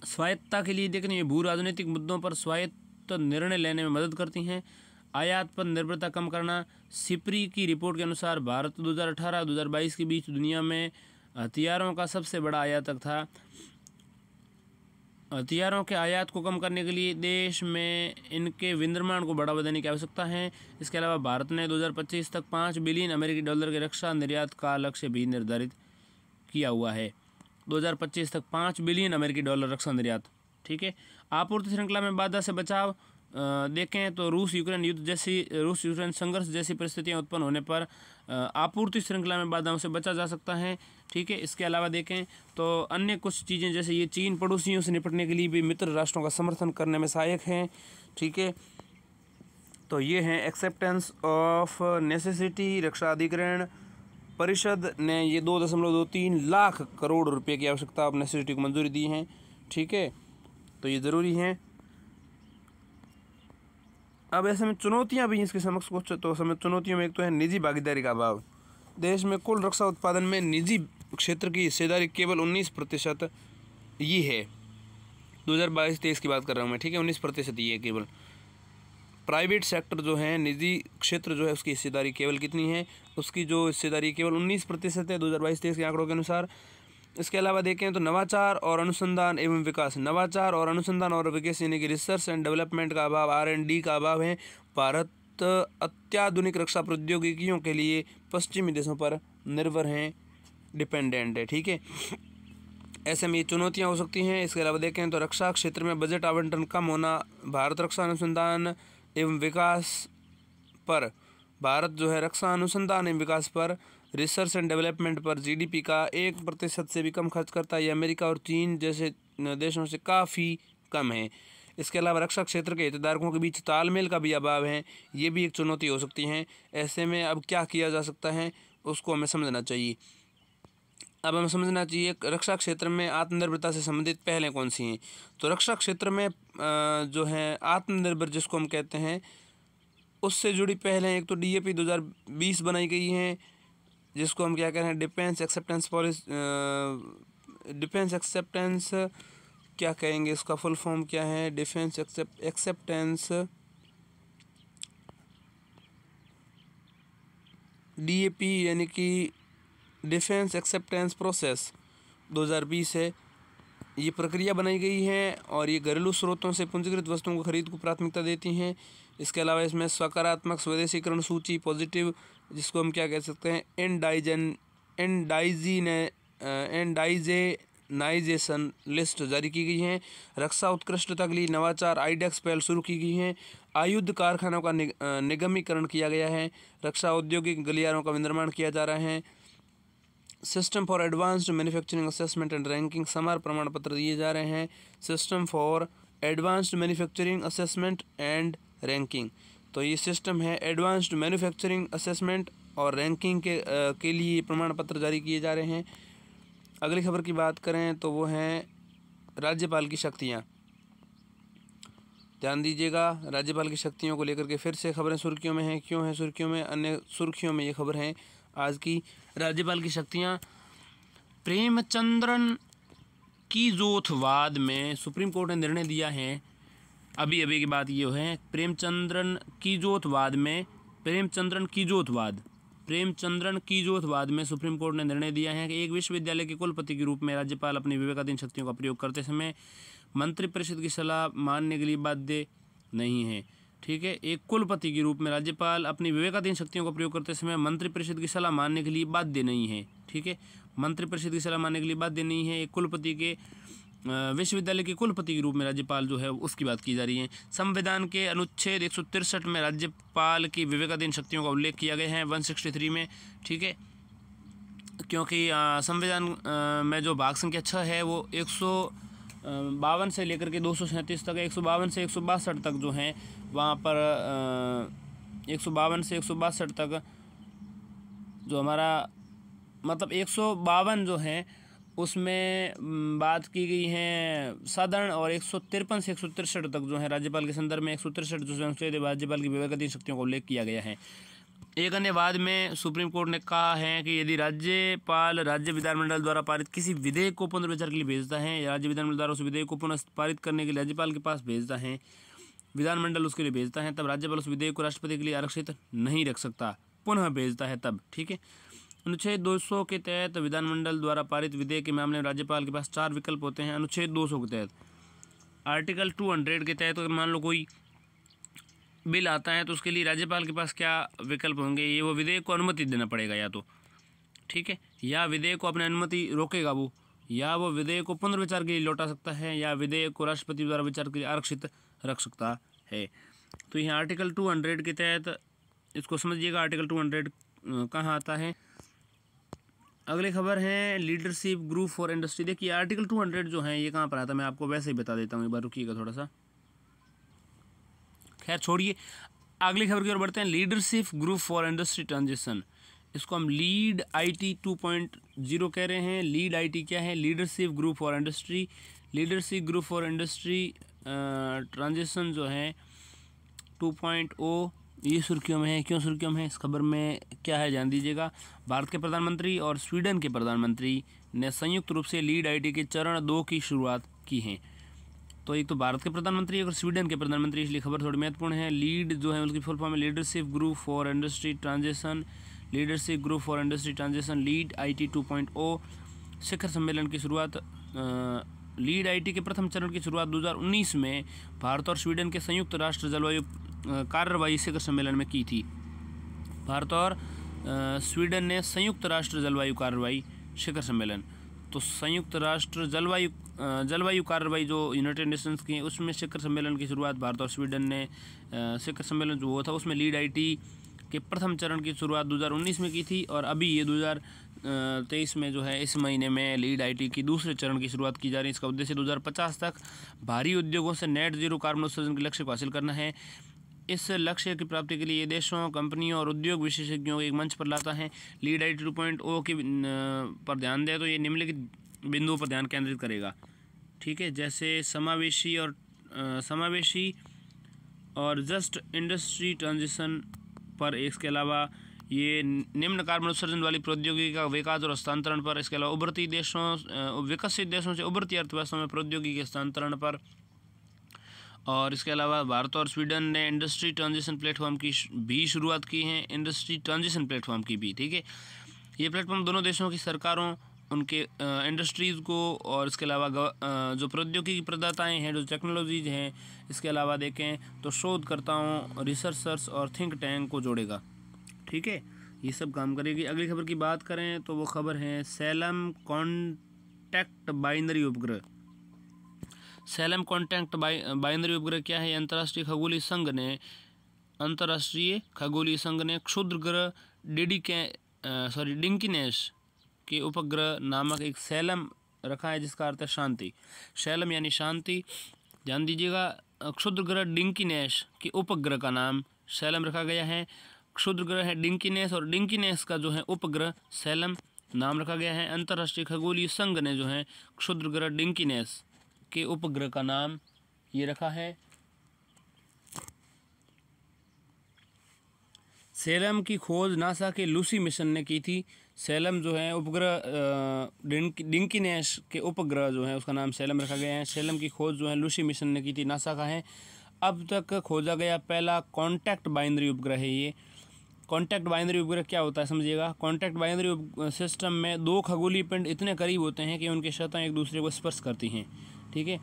स्वायत्तता के लिए देखें, ये भू राजनीतिक मुद्दों पर स्वायत्त निर्णय लेने में मदद करती हैं। आयात पर निर्भरता कम करना। सिप्री की रिपोर्ट के अनुसार भारत 2018-2022 के बीच दुनिया में हथियारों का सबसे बड़ा आयातक था। हथियारों के आयात को कम करने के लिए देश में इनके विनिर्माण को बढ़ावा देने की आवश्यकता है। इसके अलावा भारत ने 2025 तक $5 बिलियन अमेरिकी डॉलर के रक्षा निर्यात का लक्ष्य भी निर्धारित किया हुआ है। 2025 तक $5 बिलियन अमेरिकी डॉलर रक्षा निर्यात। ठीक है। आपूर्ति श्रृंखला में बाधा से बचाव देखें तो रूस यूक्रेन संघर्ष जैसी परिस्थितियां उत्पन्न होने पर आपूर्ति श्रृंखला में बाधाओं से बचा जा सकता है। ठीक है। इसके अलावा देखें तो अन्य कुछ चीज़ें जैसे ये चीन पड़ोसियों से निपटने के लिए भी मित्र राष्ट्रों का समर्थन करने में सहायक हैं। ठीक है। तो ये हैं एक्सेप्टेंस ऑफ नेसेसिटी। रक्षा अधिग्रहण परिषद ने ये 2.23 लाख करोड़ रुपए की आवश्यकता ऑफ नेसेसिटी को मंजूरी दी है। ठीक है। तो ये ज़रूरी हैं। अब ऐसे में चुनौतियां भी इसके समक्ष कुछ तो समय चुनौतियों में एक तो है निजी भागीदारी का अभाव। देश में कुल रक्षा उत्पादन में निजी क्षेत्र की हिस्सेदारी केवल 19% ये है। 2022-23 की बात कर रहा हूँ मैं। ठीक है। 19% ये है केवल। प्राइवेट सेक्टर जो है, निजी क्षेत्र जो है, उसकी हिस्सेदारी केवल कितनी है? उसकी जो हिस्सेदारी केवल 19% है 2022-23 के आंकड़ों के अनुसार। इसके अलावा देखें तो नवाचार और अनुसंधान एवं विकास। नवाचार और अनुसंधान और विकास यानी कि रिसर्च एंड डेवलपमेंट का अभाव, R&D का अभाव है। भारत अत्याधुनिक रक्षा प्रौद्योगिकियों के लिए पश्चिमी देशों पर निर्भर हैं, डिपेंडेंट है। ठीक है। ऐसे में ये चुनौतियाँ हो सकती हैं। इसके अलावा देखें तो रक्षा क्षेत्र में बजट आवंटन कम होना। भारत रक्षा अनुसंधान एवं विकास पर रक्षा अनुसंधान एवं विकास पर, रिसर्च एंड डेवलपमेंट पर GDP का 1% से भी कम खर्च करता है। ये अमेरिका और चीन जैसे देशों से काफ़ी कम है। इसके अलावा रक्षा क्षेत्र के हितधारकों के बीच तालमेल का भी अभाव है। ये भी एक चुनौती हो सकती है। ऐसे में अब क्या किया जा सकता है उसको हमें समझना चाहिए। अब हमें समझना चाहिए रक्षा क्षेत्र में आत्मनिर्भरता से संबंधित पहलें कौन सी हैं। तो रक्षा क्षेत्र में जो है आत्मनिर्भर जिसको हम कहते हैं, उससे जुड़ी पहलें एक तो DAP 2020 बनाई गई हैं, जिसको हम क्या कह रहे हैं, defence acceptance policy. Defence acceptance क्या कहेंगे, इसका फुल फॉर्म क्या है? डिफेंस एक्सेप्टेंस DAP यानी कि डिफेंस एक्सेप्टेंस प्रोसेस 2020 है। ये प्रक्रिया बनाई गई है और ये घरेलू स्रोतों से पूंजीकृत वस्तुओं को खरीद को प्राथमिकता देती हैं। इसके अलावा इसमें सकारात्मक स्वदेशीकरण सूची, पॉजिटिव, जिसको हम क्या कह सकते हैं, एंडाइजेनाइजेशन लिस्ट जारी की गई हैं। रक्षा उत्कृष्टता के लिए नवाचार IDEX पहल शुरू की गई हैं। आयुध कारखानों का निगमीकरण किया गया है। रक्षा औद्योगिक गलियारों का निर्माण किया जा रहा है। System for advanced manufacturing assessment and ranking समार प्रमाण पत्र दिए जा रहे हैं। System for advanced manufacturing assessment and ranking, तो ये सिस्टम है एडवांस्ड मैन्युफैक्चरिंग असेसमेंट और रैंकिंग के लिए प्रमाण पत्र जारी किए जा रहे हैं। अगली खबर की बात करें तो वो हैं राज्यपाल की शक्तियाँ। ध्यान दीजिएगा, राज्यपाल की शक्तियों को लेकर के फिर से खबरें सुर्खियों में हैं। क्यों है सुर्खियों में? अन्य सुर्खियों में ये खबर है आज की। राज्यपाल की शक्तियाँ, प्रेमचंद्रन की जोथवाद में सुप्रीम कोर्ट ने निर्णय दिया है। अभी की बात ये है, प्रेमचंद्रन की जोथवाद में सुप्रीम कोर्ट ने निर्णय दिया है कि एक विश्वविद्यालय के कुलपति के रूप में राज्यपाल अपनी विवेकाधीन शक्तियों का प्रयोग करते समय मंत्रिपरिषद की सलाह मानने के लिए बाध्य नहीं है। ठीक है। एक कुलपति के रूप में राज्यपाल अपनी विवेकाधीन शक्तियों का प्रयोग करते समय मंत्रिपरिषद की सलाह मानने के लिए बाध्य नहीं है। ठीक है। मंत्रिपरिषद की सलाह मानने के लिए बाध्य नहीं है। एक कुलपति के विश्वविद्यालय के कुलपति के रूप में राज्यपाल जो है उसकी बात की जा रही है। संविधान के अनुच्छेद 163 में राज्यपाल की विवेकाधीन शक्तियों का उल्लेख किया गया है 163 में। ठीक है। क्योंकि संविधान में जो भाग संख्या 6 है वो 152 से लेकर के 237 तक है। 152 से 162 तक जो हैं वहाँ पर 152 से 162 तक जो हमारा मतलब 152 जो है उसमें बात की गई है साधारण, और 153 से 163 तक जो है राज्यपाल के संदर्भ में 163 जो है राज्यपाल की विवेकाधीन शक्तियों का उल्लेख किया गया है। एक अन्य वाद में सुप्रीम कोर्ट ने कहा है कि यदि राज्यपाल राज्य विधानमंडल द्वारा पारित किसी विधेयक को पुनर्विचार के लिए भेजता है या राज्य विधानमंडल द्वारा उस विधेयक को पुनः पारित करने के लिए राज्यपाल के पास भेजता है, विधानमंडल उसके लिए भेजता है, तब राज्यपाल उस विधेयक को राष्ट्रपति के लिए आरक्षित नहीं रख सकता, पुनः भेजता है तब। ठीक है। अनुच्छेद 200 के तहत विधानमंडल द्वारा पारित विधेयक के मामले में राज्यपाल के पास 4 विकल्प होते हैं। अनुच्छेद 200 के तहत आर्टिकल 200 के तहत अगर मान लो कोई बिल आता है तो उसके लिए राज्यपाल के पास क्या विकल्प होंगे, ये वो विधेयक को अनुमति देना पड़ेगा या तो, ठीक है, या विधेयक को अपनी अनुमति रोकेगा वो, या वो विधेयक को पुनर्विचार के लिए लौटा सकता है, या विधेयक को राष्ट्रपति द्वारा विचार के लिए आरक्षित रख सकता है। तो यहाँ आर्टिकल 200 के तहत इसको समझिएगा, आर्टिकल 200 कहाँ आता है। अगली खबर है लीडरशिप ग्रुप फॉर इंडस्ट्री। देखिए आर्टिकल 200 जो है ये कहाँ पर आता है, मैं आपको वैसे ही बता देता हूँ, एक बार रुकिएगा थोड़ा सा। खैर छोड़िए, अगली खबर की ओर बढ़ते हैं। Leadership group for industry transition, इसको हम लीड IT 2.0 कह रहे हैं। लीड IT क्या है? Leadership group for industry. Leadership group for industry transition जो है 2.0, ये सुर्खियों में है। क्यों सुर्खियों में है? इस खबर में क्या है ध्यान दीजिएगा। भारत के प्रधानमंत्री और स्वीडन के प्रधानमंत्री ने संयुक्त रूप से लीड IT के चरण 2 की शुरुआत की है। तो एक तो भारत के प्रधानमंत्री और स्वीडन के प्रधानमंत्री, इसलिए खबर थोड़ी महत्वपूर्ण है। लीड जो है उसकी फुल फॉर्म है leadership group for industry transition. Leadership group for industry transition lead IT 2.0 शिखर सम्मेलन की शुरुआत, लीड IT के प्रथम चरण की शुरुआत 2019 में भारत और स्वीडन के संयुक्त राष्ट्र जलवायु कार्रवाई शिखर सम्मेलन में की थी। भारत और स्वीडन ने संयुक्त राष्ट्र जलवायु कार्रवाई शिखर सम्मेलन, तो संयुक्त राष्ट्र जलवायु कार्रवाई जो यूनाइटेड नेशंस की है उसमें शिखर सम्मेलन की शुरुआत भारत और स्वीडन ने शिखर सम्मेलन जो हुआ था उसमें लीड IT के प्रथम चरण की शुरुआत 2019 में की थी, और अभी ये 2023 में जो है इस महीने में लीड IT की दूसरे चरण की शुरुआत की जा रही है। इसका उद्देश्य 2050 तक भारी उद्योगों से नेट जीरो कार्बन उत्सर्जन के लक्ष्य को हासिल करना है। इस लक्ष्य की प्राप्ति के लिए ये देशों, कंपनियों और उद्योग विशेषज्ञों को एक मंच पर लाता है। लीड IT 2.0 की पर ध्यान दें तो ये निम्नलिखित बिंदुओं पर ध्यान केंद्रित करेगा, ठीक है, जैसे समावेशी और जस्ट इंडस्ट्री ट्रांजिशन पर। इसके अलावा ये निम्न कार्बन उत्सर्जन वाली प्रौद्योगिकी का विकास और हस्तांतरण पर। इसके अलावा विकसित देशों से उभरती अर्थव्यवस्था में प्रौद्योगिकी के हस्तांतरण पर। और इसके अलावा भारत और स्वीडन ने इंडस्ट्री ट्रांजिशन प्लेटफॉर्म की भी शुरुआत की है, इंडस्ट्री ट्रांजिशन प्लेटफॉर्म की भी, ठीक है। ये प्लेटफॉर्म दोनों देशों की सरकारों, उनके इंडस्ट्रीज़ को और इसके अलावा जो प्रौद्योगिकी प्रदाताएँ हैं, जो टेक्नोलॉजीज हैं, इसके अलावा देखें तो शोधकर्ताओं, रिसर्चर्स और थिंक टैंक को जोड़ेगा, ठीक है, ये सब काम करेगी। अगली खबर की बात करें तो वो खबर है सेलम कॉन्टैक्ट बाइनरी उपग्रह। सेलम कॉन्टैक्ट बाइनरी उपग्रह क्या है? अंतर्राष्ट्रीय खगोलीय संघ ने क्षुद्र ग्रह डिंकिनेश के उपग्रह नामक एक सेलम रखा है, जिसका अर्थ है शांति। सेलम यानी शांति, ध्यान दीजिएगा। क्षुद्र ग्रह डिंकिनेश के उपग्रह का नाम सेलम रखा गया है। क्षुद्र ग्रह है डिंकिनेश, और डिंकिनेश का जो है उपग्रह सेलम नाम रखा गया है। अंतर्राष्ट्रीय खगोलीय संघ ने जो है क्षुद्र ग्रह डिंकिनेश के उपग्रह का नाम ये रखा है। सेलम की खोज नासा के लूसी मिशन ने की थी। सेलम जो है उपग्रह डिंकिनेश के उपग्रह जो है उसका नाम सेलम रखा गया है। सेलम की खोज जो है लूसी मिशन ने की थी, नासा का है। अब तक खोजा गया पहला कॉन्टैक्ट बाइनरी उपग्रह है ये। कॉन्टैक्ट बाइनरी उपग्रह क्या होता है समझिएगा। कॉन्टैक्ट बाइनरी सिस्टम में दो खगोलीय पिंड इतने करीब होते हैं कि उनकी सतह एक दूसरे को स्पर्श करती हैं, ठीक है।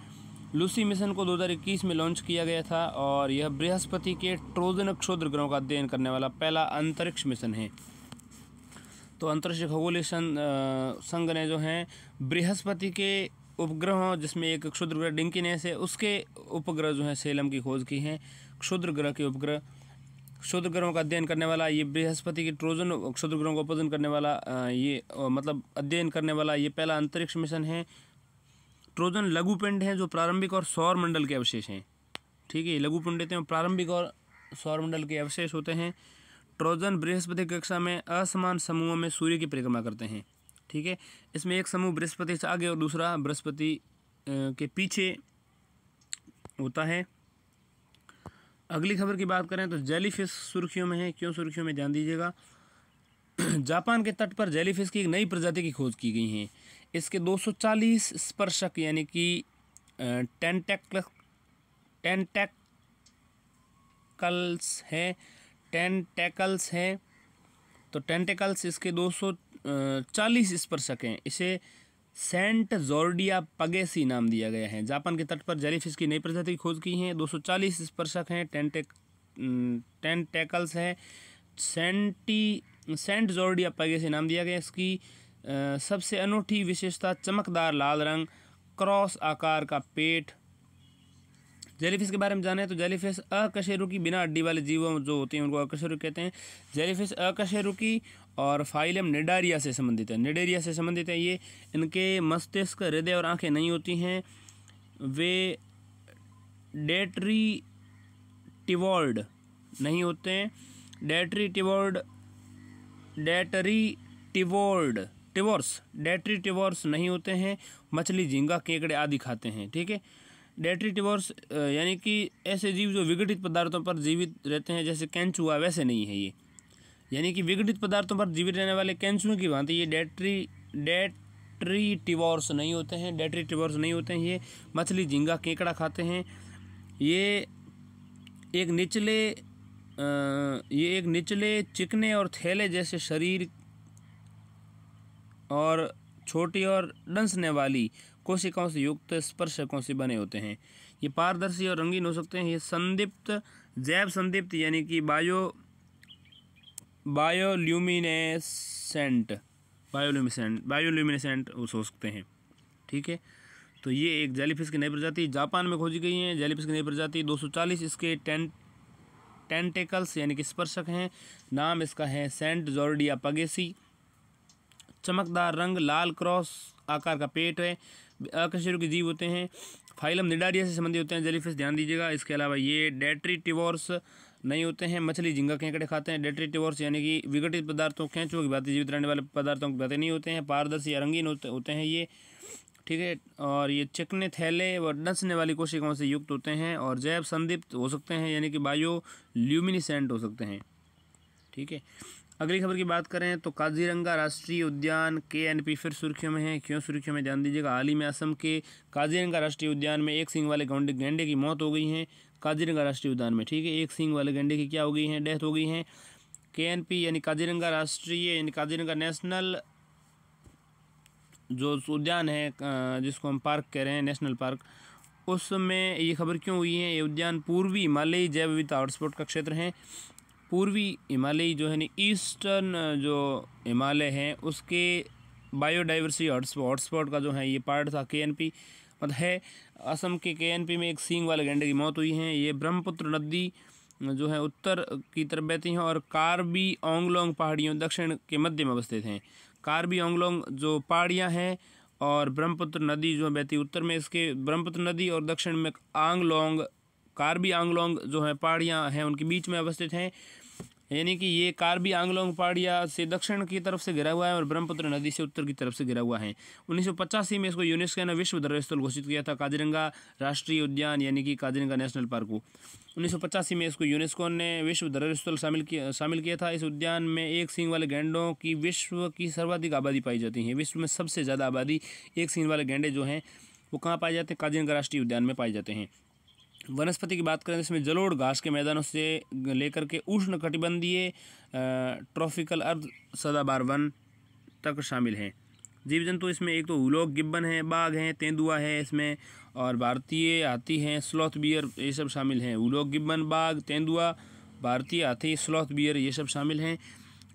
लूसी मिशन को 2021 में लॉन्च किया गया था, और यह बृहस्पति के ट्रोजन क्षुद्र ग्रहों का अध्ययन करने वाला पहला अंतरिक्ष मिशन है। तो अंतरिक्ष खगोलीय संघ ने जो है बृहस्पति के उपग्रहों, जिसमें एक क्षुद्र ग्रह डिंकिनेस है, उसके उपग्रह जो है सेलम की खोज की है। क्षुद्र ग्रह के उपग्रह, क्षुद्र ग्रहों का अध्ययन करने वाला ये बृहस्पति के ट्रोजन क्षुद्र ग्रहों को अध्ययन करने वाला अध्ययन करने वाला ये पहला अंतरिक्ष मिशन है। ट्रोजन लघु पिंड हैं जो प्रारंभिक और सौर मंडल के अवशेष हैं, ठीक है। लघु पिंड होते हैं, प्रारंभिक और सौर मंडल के अवशेष होते हैं। ट्रोजन बृहस्पति कक्षा में असमान समूहों में सूर्य की परिक्रमा करते हैं, ठीक है। इसमें एक समूह बृहस्पति से आगे और दूसरा बृहस्पति के पीछे होता है। अगली खबर की बात करें तो जेलीफिश सुर्खियों में है। क्यों सुर्खियों में, ध्यान दीजिएगा। जापान के तट पर जेलीफिश की एक नई प्रजाति की खोज की गई है। इसके 240 स्पर्शक यानी कि टेंटेकल्स हैं। तो टेंटेकल्स इसके 240 स्पर्शक हैं। इसे सेंट जॉर्डिया पगेसी नाम दिया गया है। जापान के तट पर जेलीफिश की नई प्रजाति की खोज की है। 240 स्पर्शक हैं, टेंटेकल्स है। सेंट जॉर्डिया पगेसी नाम दिया गया। इसकी सबसे अनूठी विशेषता चमकदार लाल रंग, क्रॉस आकार का पेट। जेलीफिश के बारे में जाने तो जेलीफिश अकशेरुकी बिना हड्डी वाले जीवों जो होते हैं उनको अकशेरुकी कहते हैं। जेलीफिश अकशेरुकी और फाइलम निडारिया से संबंधित है। निडेरिया से संबंधित है ये। इनके मस्तिष्क, हृदय और आंखें नहीं होती हैं। वे डेट्रीटिवॉर्ड नहीं होते हैं। डेट्रीटिवोर्स नहीं होते हैं। मछली, झींगा, केकड़े आदि खाते हैं। ठीक है। डेट्रीटिवोर्स यानी कि ऐसे जीव जो विघटित पदार्थों पर जीवित रहते हैं, जैसे केंचुआ, वैसे नहीं है ये। यानी कि विघटित पदार्थों पर जीवित रहने वाले केंचुए की भांति ये डेट्रीटिवोर्स नहीं होते हैं। ये मछली, झींगा, केकड़ा खाते हैं। ये एक निचले चिकने और थैले जैसे शरीर और छोटी और डंसने वाली कोशिकाओं से युक्त स्पर्शकों से बने होते हैं। ये पारदर्शी और रंगीन हो सकते हैं। ये जैव संदीप्त यानी कि बायोल्यूमिनेसेंट हो सकते हैं। ठीक है। तो ये एक जेलीफिश की नई प्रजाति जापान में खोजी गई है। जेलीफिश की नई प्रजाति 240 इसके टेंटेकल्स यानी कि स्पर्शक हैं। नाम इसका है सेंट जॉर्डिया पगेसी। चमकदार रंग, लाल क्रॉस आकार का पेट है। अकशेरुकी जीव होते हैं। फाइलम निडारिया से संबंधित होते हैं जेलीफिश, ध्यान दीजिएगा। इसके अलावा ये डेट्रीटिवोर्स नहीं होते हैं। मछली, झींगा, केकड़े खाते हैं। डेट्रीटिवोर्स यानी कि विघटित पदार्थों, केंचुओं की भांति जीवित रहने वाले पदार्थों की भांति नहीं होते हैं। पारदर्शी या रंगीन होते हैं ये। ठीक है। और ये चिकने, थैले व डंसने वाली कोशिकाओं से युक्त होते हैं और जैव संदीप्त हो सकते हैं यानी कि बायोल्यूमिनेसेंट हो सकते हैं। ठीक है। अगली खबर की बात करें तो काजीरंगा राष्ट्रीय उद्यान KNP फिर सुर्खियों में है। क्यों सुर्खियों में, ध्यान दीजिएगा। हाल ही में असम के काजीरंगा राष्ट्रीय उद्यान में एक सींग वाले गैंडे की मौत हो गई है। काजीरंगा राष्ट्रीय उद्यान में, ठीक है, एक सींग वाले गैंडे की क्या हो गई है, डेथ हो गई है। KNP यानी काजीरंगा राष्ट्रीय यानी काजीरंगा नेशनल जो उद्यान है, जिसको हम पार्क कह रहे हैं, नेशनल पार्क, उसमें ये खबर क्यों हुई है। ये उद्यान पूर्वी हिमालयी जैव विविधता हॉटस्पॉट का क्षेत्र है। पूर्वी हिमालयी जो है ना, ईस्टर्न जो हिमालय है उसके बायोडाइवर्सिटी हॉटस्पॉट का जो है ये पार्ट था KNP मतलब है। असम के KNP में एक सींग वाले गैंडे की मौत हुई है। ये ब्रह्मपुत्र नदी जो है उत्तर की तरफ बहती हैं और कार्बी आंगलोंग पहाड़ियों दक्षिण के मध्य में अवस्थित हैं। कार्बी आंगलोंग जो पहाड़ियाँ हैं और ब्रह्मपुत्र नदी जो बहती उत्तर में, इसके ब्रह्मपुत्र नदी और दक्षिण में कार्बी आंगलोंग जो है पहाड़ियाँ हैं उनके बीच में अवस्थित हैं। यानी कि ये कार्बी आंगलोंग पहाड़ियाँ से दक्षिण की तरफ से घिरा हुआ है और ब्रह्मपुत्र नदी से उत्तर की तरफ से घिरा हुआ है। 1985 में इसको यूनेस्को ने विश्व धरोहर स्थल घोषित किया था, काजीरंगा राष्ट्रीय उद्यान यानी कि काजीरंगा नेशनल पार्क को। 1985 में इसको यूनेस्को ने विश्व धरोहर स्थल शामिल किया था। इस उद्यान में एक सींग वाले गैंडों की विश्व की सर्वाधिक आबादी पाई जाती है। विश्व में सबसे ज़्यादा आबादी एक सींग वाले गैंडे जो हैं वो कहाँ पाए जाते हैं, काजीरंगा राष्ट्रीय उद्यान में पाए जाते हैं। वनस्पति की बात करें तो इसमें जलोढ़ घास के मैदानों से लेकर के उष्ण कटिबंधीय ट्रॉपिकल अर्ध सदाबहार वन तक शामिल हैं। जीव जंतु इसमें एक तो हुलॉक गिब्बन है, बाघ हैं, तेंदुआ है इसमें, और भारतीय हाथी हैं, स्लॉथ बियर, ये सब शामिल हैं। हुलॉक गिब्बन, बाघ, तेंदुआ, भारतीय हाथी, स्लॉथ बियर ये सब शामिल हैं।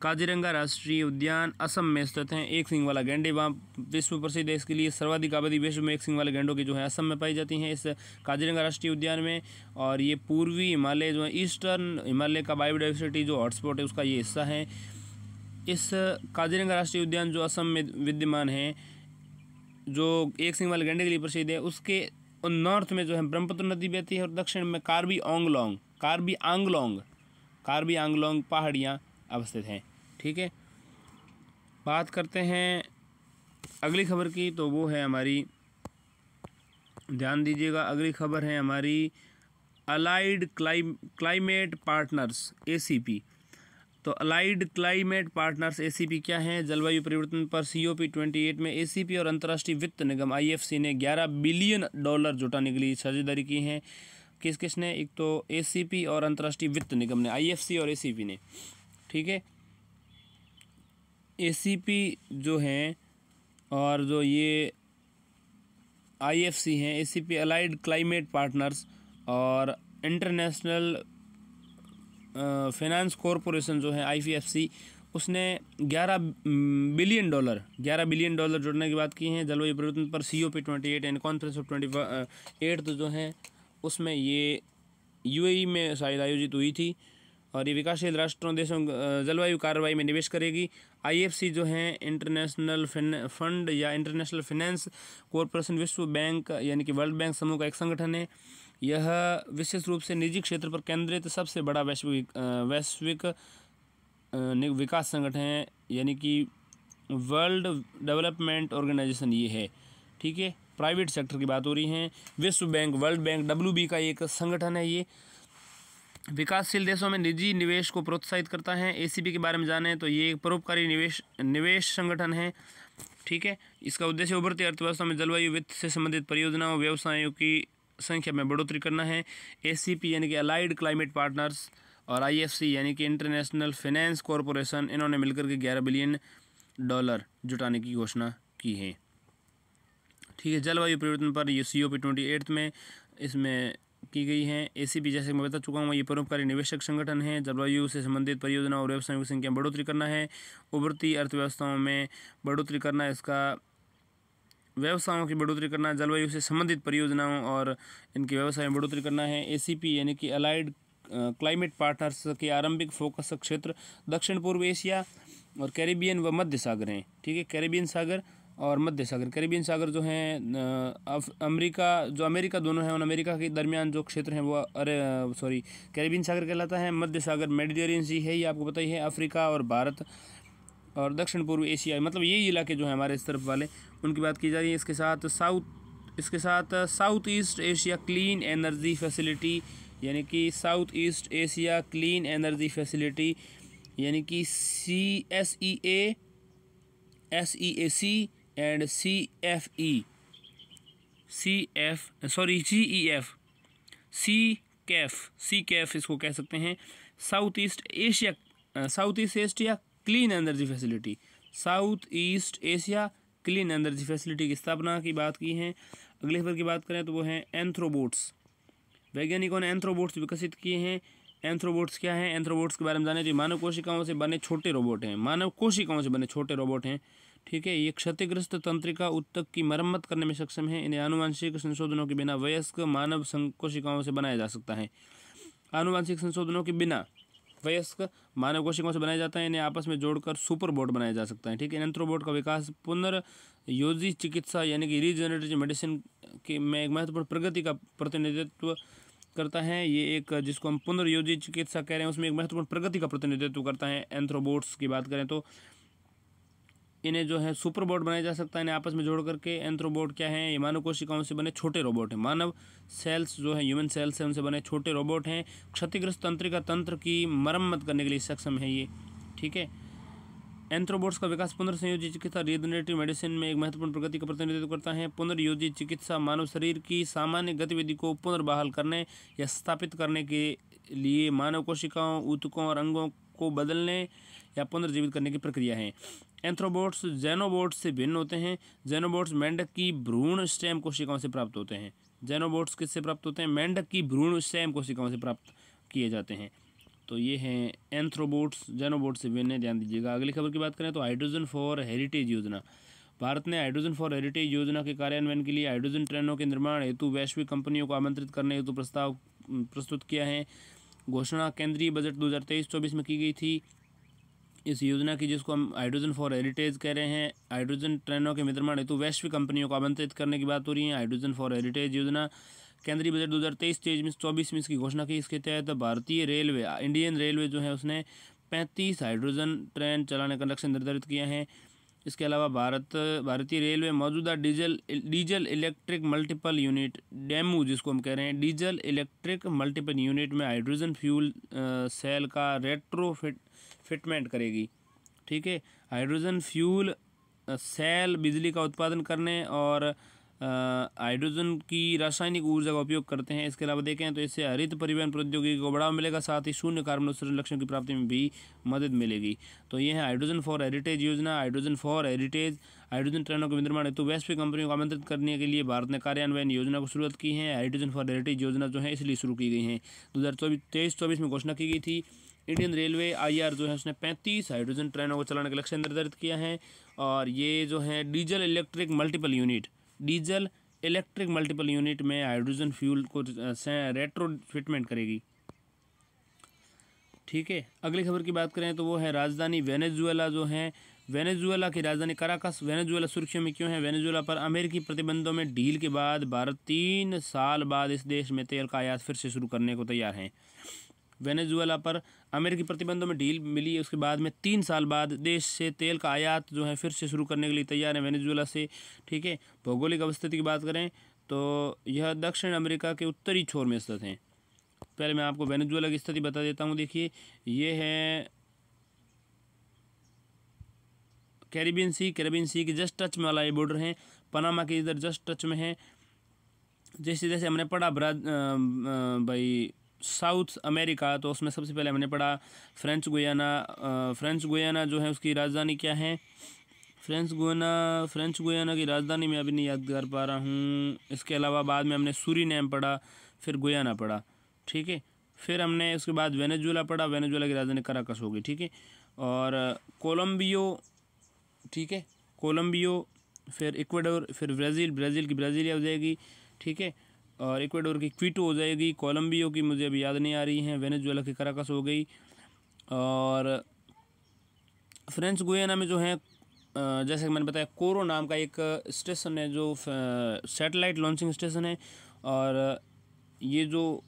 काजीरंगा राष्ट्रीय उद्यान असम में स्थित हैं। एक सींग वाला गैंडे वहाँ विश्व प्रसिद्ध है। इसके लिए सर्वाधिक आबादी विश्व में एक सींग वाले गैंडों की जो है असम में पाई जाती हैं इस काजीरंगा राष्ट्रीय उद्यान में। और ये पूर्वी हिमालय जो है, ईस्टर्न हिमालय का बायोडाइवर्सिटी जो हॉटस्पॉट है उसका ये हिस्सा है। इस काजीरंगा राष्ट्रीय उद्यान जो असम में विद्यमान है, जो एक सींग वाले गैंडे के लिए प्रसिद्ध है, उसके नॉर्थ में जो है ब्रह्मपुत्र नदी बहती है और दक्षिण में कार्बी आंगलोंग पहाड़ियाँ अवस्थित हैं। ठीक है। बात करते हैं अगली खबर की, तो वो है हमारी, ध्यान दीजिएगा, अगली खबर है हमारी अलाइड क्लाइमेट पार्टनर्स ACP। तो अलाइड क्लाइमेट पार्टनर्स ACP क्या है? जलवायु परिवर्तन पर COP28 में ACP और अंतर्राष्ट्रीय वित्त निगम IFC ने $11 बिलियन जुटाने के लिए साझेदारी की है। किस किस ने? एक तो ACP और अंतर्राष्ट्रीय वित्त निगम ने, IFC और ACP ने, ठीक है। ACP जो हैं और जो ये IFC हैं, ACP अलाइड क्लाइमेट पार्टनर्स और इंटरनेशनल फाइनेंस कॉरपोरेशन जो है IFC, उसने $11 बिलियन जुड़ने की बात की है। जलवायु परिवर्तन पर COP28 एंड कॉन्फ्रेंस ऑफ 28 जो है उसमें ये UAE में शायद आयोजित हुई थी और ये विकासशील राष्ट्रों देशों जलवायु कार्रवाई में निवेश करेगी। IFC जो है इंटरनेशनल फंड या इंटरनेशनल फाइनेंस कॉरपोरेशन विश्व बैंक यानी कि वर्ल्ड बैंक समूह का एक संगठन है। यह विशेष रूप से निजी क्षेत्र पर केंद्रित सबसे बड़ा वैश्विक विकास संगठन है, यानी कि वर्ल्ड डेवलपमेंट ऑर्गेनाइजेशन ये है, ठीक है। प्राइवेट सेक्टर की बात हो रही है। विश्व बैंक, वर्ल्ड बैंक, WB का एक संगठन है। ये विकासशील देशों में निजी निवेश को प्रोत्साहित करता है। ACP के बारे में जानें तो ये एक परोपकारी निवेश संगठन है, ठीक है। इसका उद्देश्य उभरती अर्थव्यवस्था में जलवायु वित्त से संबंधित परियोजनाओं व्यवसायों की संख्या में बढ़ोतरी करना है। ACP यानी कि अलाइड क्लाइमेट पार्टनर्स और IFC यानी कि इंटरनेशनल फाइनेंस कॉरपोरेशन, इन्होंने मिलकर के $11 बिलियन जुटाने की घोषणा की है, ठीक है। जलवायु परिवर्तन पर ये COP28 में इसमें की गई है। ACP जैसे मैं बता चुका हूँ, ये परोपकारी निवेशक संगठन है। जलवायु से संबंधित परियोजनाओं और व्यवसायों की संख्या में बढ़ोतरी करना है। उभरती अर्थव्यवस्थाओं में बढ़ोतरी करना, इसका व्यवसायों की बढ़ोतरी करना, जलवायु से संबंधित परियोजनाओं और इनके व्यवसाय में बढ़ोतरी करना है। ACP यानी कि अलाइड क्लाइमेट पार्टनर्स के आरंभिक फोकस क्षेत्र दक्षिण पूर्व एशिया और कैरिबियन व मध्य सागर हैं, ठीक है। कैरिबियन सागर और मध्य सागर, कैरिबियन सागर जो हैं अमेरिका दोनों हैं, उन अमेरिका के दरमियान जो क्षेत्र हैं वो कैरिबियन सागर कहलाता है। मध्य सागर मेडिटेरियन सी है, ये आपको पता ही है। अफ्रीका और भारत और दक्षिण पूर्व एशिया, मतलब यही इलाके जो हैं हमारे इस तरफ वाले, उनकी बात की जा रही है। इसके साथ south east Asia clean energy facility यानी कि south east Asia clean energy facility यानी कि CSEA, SEAC एंड CEF इसको कह सकते हैं। South east Asia clean energy facility, south east Asia clean energy facility की स्थापना की बात की है। अगले खबर की बात करें तो वो हैं एंथ्रोबोट्स। वैज्ञानिकों ने एंथ्रोबोट्स विकसित किए हैं। एंथ्रोबोट्स क्या हैं? एंथ्रोबोट्स के बारे में जाने तो मानव कोशिकाओं से बने छोटे रोबोट हैं, ठीक है। ये क्षतिग्रस्त तंत्रिका ऊतक की मरम्मत करने में सक्षम है। इन्हें आनुवंशिक संशोधनों के बिना वयस्क मानव कोशिकाओं से बनाया जा सकता है। आनुवंशिक संशोधनों के बिना वयस्क मानव कोशिकाओं से बनाया जाता है। इन्हें आपस में जोड़कर सुपरबोट बनाया जा सकता है, ठीक है। एंथ्रोबोट का विकास पुनर्योजी चिकित्सा यानी कि रीजनरेटिव मेडिसिन में एक महत्वपूर्ण प्रगति का प्रतिनिधित्व करता है। ये एक जिसको हम पुनर्योजी चिकित्सा कह रहे हैं, उसमें एक महत्वपूर्ण प्रगति का प्रतिनिधित्व करता है। एंथ्रोबोट्स की बात करें तो इन्हें जो है सुपरबोट बनाया जा सकता है, इन्हें आपस में जोड़ करके। एंथ्रोबोट क्या है? ये मानव कोशिकाओं से बने छोटे रोबोट हैं। मानव सेल्स जो है, ह्यूमन सेल्स है, उनसे बने छोटे रोबोट हैं। क्षतिग्रस्त तंत्रिका तंत्र की मरम्मत करने के लिए सक्षम है ये, ठीक है। एंथ्रोबोट्स का विकास पुनर्संयोजी चिकित्सा रीजनरेटिव मेडिसिन में एक महत्वपूर्ण प्रगति का प्रतिनिधित्व करता है। पुनर्योजी चिकित्सा मानव शरीर की सामान्य गतिविधि को पुनर्बहाल करने या स्थापित करने के लिए मानव कोशिकाओं, ऊतकों और अंगों को बदलने या पुनर्जीवित करने की प्रक्रिया है। एंथ्रोबोट्स जेनोबोट्स से भिन्न होते हैं। जेनोबोट्स मेंढक की भ्रूण स्टेम कोशिकाओं से प्राप्त होते हैं। जेनोबोट्स किससे प्राप्त होते हैं? मेंढक की भ्रूण स्टेम कोशिकाओं से प्राप्त किए जाते हैं। तो ये हैं एंथ्रोबोट्स, जेनोबोट्स से भिन्न, ध्यान दीजिएगा। अगली खबर की बात करें तो हाइड्रोजन फॉर हेरिटेज योजना। भारत ने हाइड्रोजन फॉर हेरिटेज योजना के कार्यान्वयन के लिए हाइड्रोजन ट्रेनों के निर्माण हेतु वैश्विक कंपनियों को आमंत्रित करने हेतु प्रस्ताव प्रस्तुत किया है। घोषणा केंद्रीय बजट 2023-24 में की गई थी इस योजना की, जिसको हम हाइड्रोजन फॉर हेरिटेज कह रहे हैं। हाइड्रोजन ट्रेनों के निर्माण हेतु वैश्विक कंपनियों को आमंत्रित करने की बात हो रही है। हाइड्रोजन फॉर हेरिटेज योजना केंद्रीय बजट 2023-24 में इसकी घोषणा की। इसके तहत भारतीय रेलवे, इंडियन रेलवे जो है उसने 35 हाइड्रोजन ट्रेन चलाने का लक्ष्य निर्धारित किया है। इसके अलावा भारतीय रेलवे मौजूदा diesel electric multiple unit DEMU जिसको हम कह रहे हैं डीजल इलेक्ट्रिक मल्टीपल यूनिट में हाइड्रोजन फ्यूल सेल का फिटमेंट करेगी। ठीक है, हाइड्रोजन फ्यूल सेल बिजली का उत्पादन करने और हाइड्रोजन की रासायनिक ऊर्जा का उपयोग करते हैं। इसके अलावा देखें तो इससे हरित परिवहन प्रौद्योगिकी को बढ़ावा मिलेगा, साथ ही शून्य कार्बन उत्सर्जन लक्ष्यों की प्राप्ति में भी मदद मिलेगी। तो ये है हाइड्रोजन फॉर हेरिटेज योजना। हाइड्रोजन फॉर हेरिटेज हाइड्रोजन ट्रेनों के विनिर्माण हेतु वैश्विक कंपनियों को आमंत्रित करने के लिए भारत ने कार्यान्वयन योजना को शुरुआत की है। हाइड्रोजन फॉर हेरिटेज योजना जो है इसलिए शुरू की गई है 2023-24 में घोषणा की गई थी। इंडियन रेलवे IR जो है उसने 35 हाइड्रोजन ट्रेनों को चलाने का लक्ष्य निर्धारित किया है। और ये जो है डीजल इलेक्ट्रिक मल्टीपल यूनिट में हाइड्रोजन फ्यूल को रेट्रोफिटमेंट करेगी। ठीक है, अगली खबर की बात करें तो वो है राजधानी वेनेजुएला जो है वेनेजुएला की राजधानी कराकस वेनेजुएला सुर्खियों में क्यों है। वेनेजुएला पर अमेरिकी प्रतिबंधों में ढील के बाद भारत 3 साल बाद इस देश में तेल का आयात फिर से शुरू करने को तैयार है। वेनेजुएला पर अमेरिकी प्रतिबंधों में ढील मिली, उसके बाद में 3 साल बाद देश से तेल का आयात जो है फिर से शुरू करने के लिए तैयार है वेनेजुएला से। ठीक है, भौगोलिक अवस्थिति की बात करें तो यह दक्षिण अमेरिका के उत्तरी छोर में स्थित हैं। पहले मैं आपको वेनेजुएला की स्थिति बता देता हूँ। देखिए, ये है कैरिबियन सी के जस्ट टच में वाला ये बॉर्डर है। पनामा के इधर जस्ट टच में है। जैसे जैसे हमने पढ़ा भाई साउथ अमेरिका, तो उसमें सबसे पहले हमने पढ़ा फ्रेंच गुयाना जो है उसकी राजधानी क्या है। फ्रेंच गुयाना की राजधानी मैं अभी नहीं याद कर पा रहा हूँ। इसके अलावा बाद में हमने सूरीनेम पढ़ा, फिर गुयाना पढ़ा। ठीक है, फिर हमने उसके बाद वेनेजुएला पढ़ा, वेनेजुएला की राजधानी कराकस होगी। ठीक है, और कोलंबियो, ठीक है, कोलंबियो, फिर इक्वाडोर, फिर ब्राज़ील की ब्राज़ीलिया हो जाएगी। ठीक है, और इक्वाडोर की क्विटो हो जाएगी। कोलंबियो की मुझे अभी याद नहीं आ रही है। वेनेजुएला की कराकस हो गई। और फ्रेंच गुयाना में जो है जैसे कि मैंने बताया कोरो नाम का एक स्टेशन है जो सैटेलाइट लॉन्चिंग स्टेशन है। और ये जो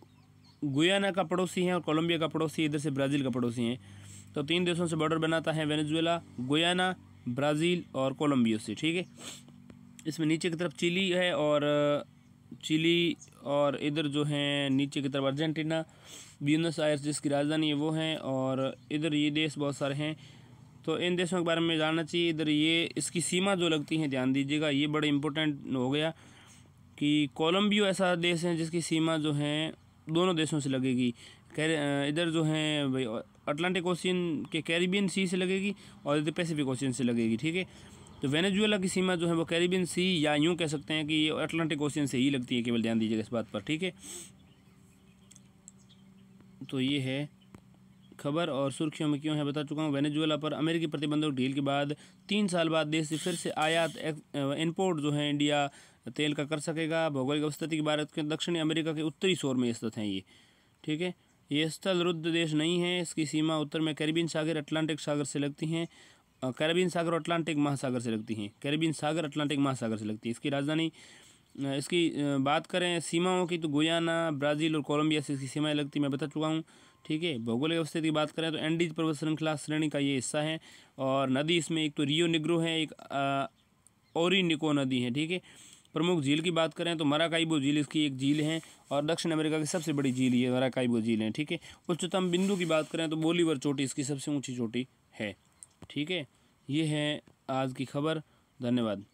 गुयाना का पड़ोसी है और कोलंबिया का पड़ोसी, इधर से ब्राज़ील का पड़ोसी है। तो 3 देशों से बॉर्डर बनाता है वेनेजुएला, गुयाना, ब्राज़ील और कोलंबिया से। ठीक है, इसमें नीचे की तरफ चिली और इधर जो है नीचे की तरफ अर्जेंटीना, ब्यूनस आयर्स जिसकी राजधानी है वो है, और इधर ये देश बहुत सारे हैं। तो इन देशों के बारे में जानना चाहिए। इधर ये इसकी सीमा जो लगती है ध्यान दीजिएगा, ये बड़े इंपॉर्टेंट हो गया कि कोलंबियो ऐसा देश है जिसकी सीमा जो है दोनों देशों से लगेगी। इधर जो है भाई अटलांटिक ओशियन के कैरिबियन सी से लगेगी और इधर पैसिफिक ओशियन से लगेगी। ठीक है, तो वेनेजुएला की सीमा जो है वो कैरिबियन सी या यूँ कह सकते हैं कि ये अटलांटिक ओशियन से ही लगती है, केवल ध्यान दीजिएगा इस बात पर। ठीक है, तो ये है खबर। और सुर्खियों में क्यों है बता चुका हूँ। वेनेजुएला पर अमेरिकी प्रतिबंधों की ढील के बाद 3 साल बाद देश से फिर से आयात इंपोर्ट जो है इंडिया तेल का कर सकेगा। भौगोलिक अवस्थिति की भारत के दक्षिणी अमेरिका के उत्तरी छोर में स्थित हैं ये। ठीक है, ये स्थल रुद्ध देश नहीं है। इसकी सीमा उत्तर में कैरिबियन सागर अटलांटिक सागर से लगती हैं। कैरिबियन सागर और अटलांटिक महासागर से लगती हैं। कैरिबियन सागर अटलांटिक महासागर से लगती है। इसकी राजधानी इसकी बात करें सीमाओं की तो गुयाना, ब्राज़ील और कोलंबिया से इसकी सीमाएँ लगती मैं बता चुका हूँ। ठीक है, भौगोलिक अवस्थिति की बात करें तो एंडीज पर्वत श्रृंखला श्रेणी का ये हिस्सा है। और नदी इसमें एक तो रियो निग्रो है, एक ओरिनिको नदी है। ठीक है, प्रमुख झील की बात करें तो मराकाइबो झील इसकी एक झील है और दक्षिण अमेरिका की सबसे बड़ी झील ये मराकाइबो झील है। ठीक है, उच्चतम बिंदु की बात करें तो बोलीवर चोटी इसकी सबसे ऊंची चोटी है। ठीक है, ये है आज की खबर। धन्यवाद।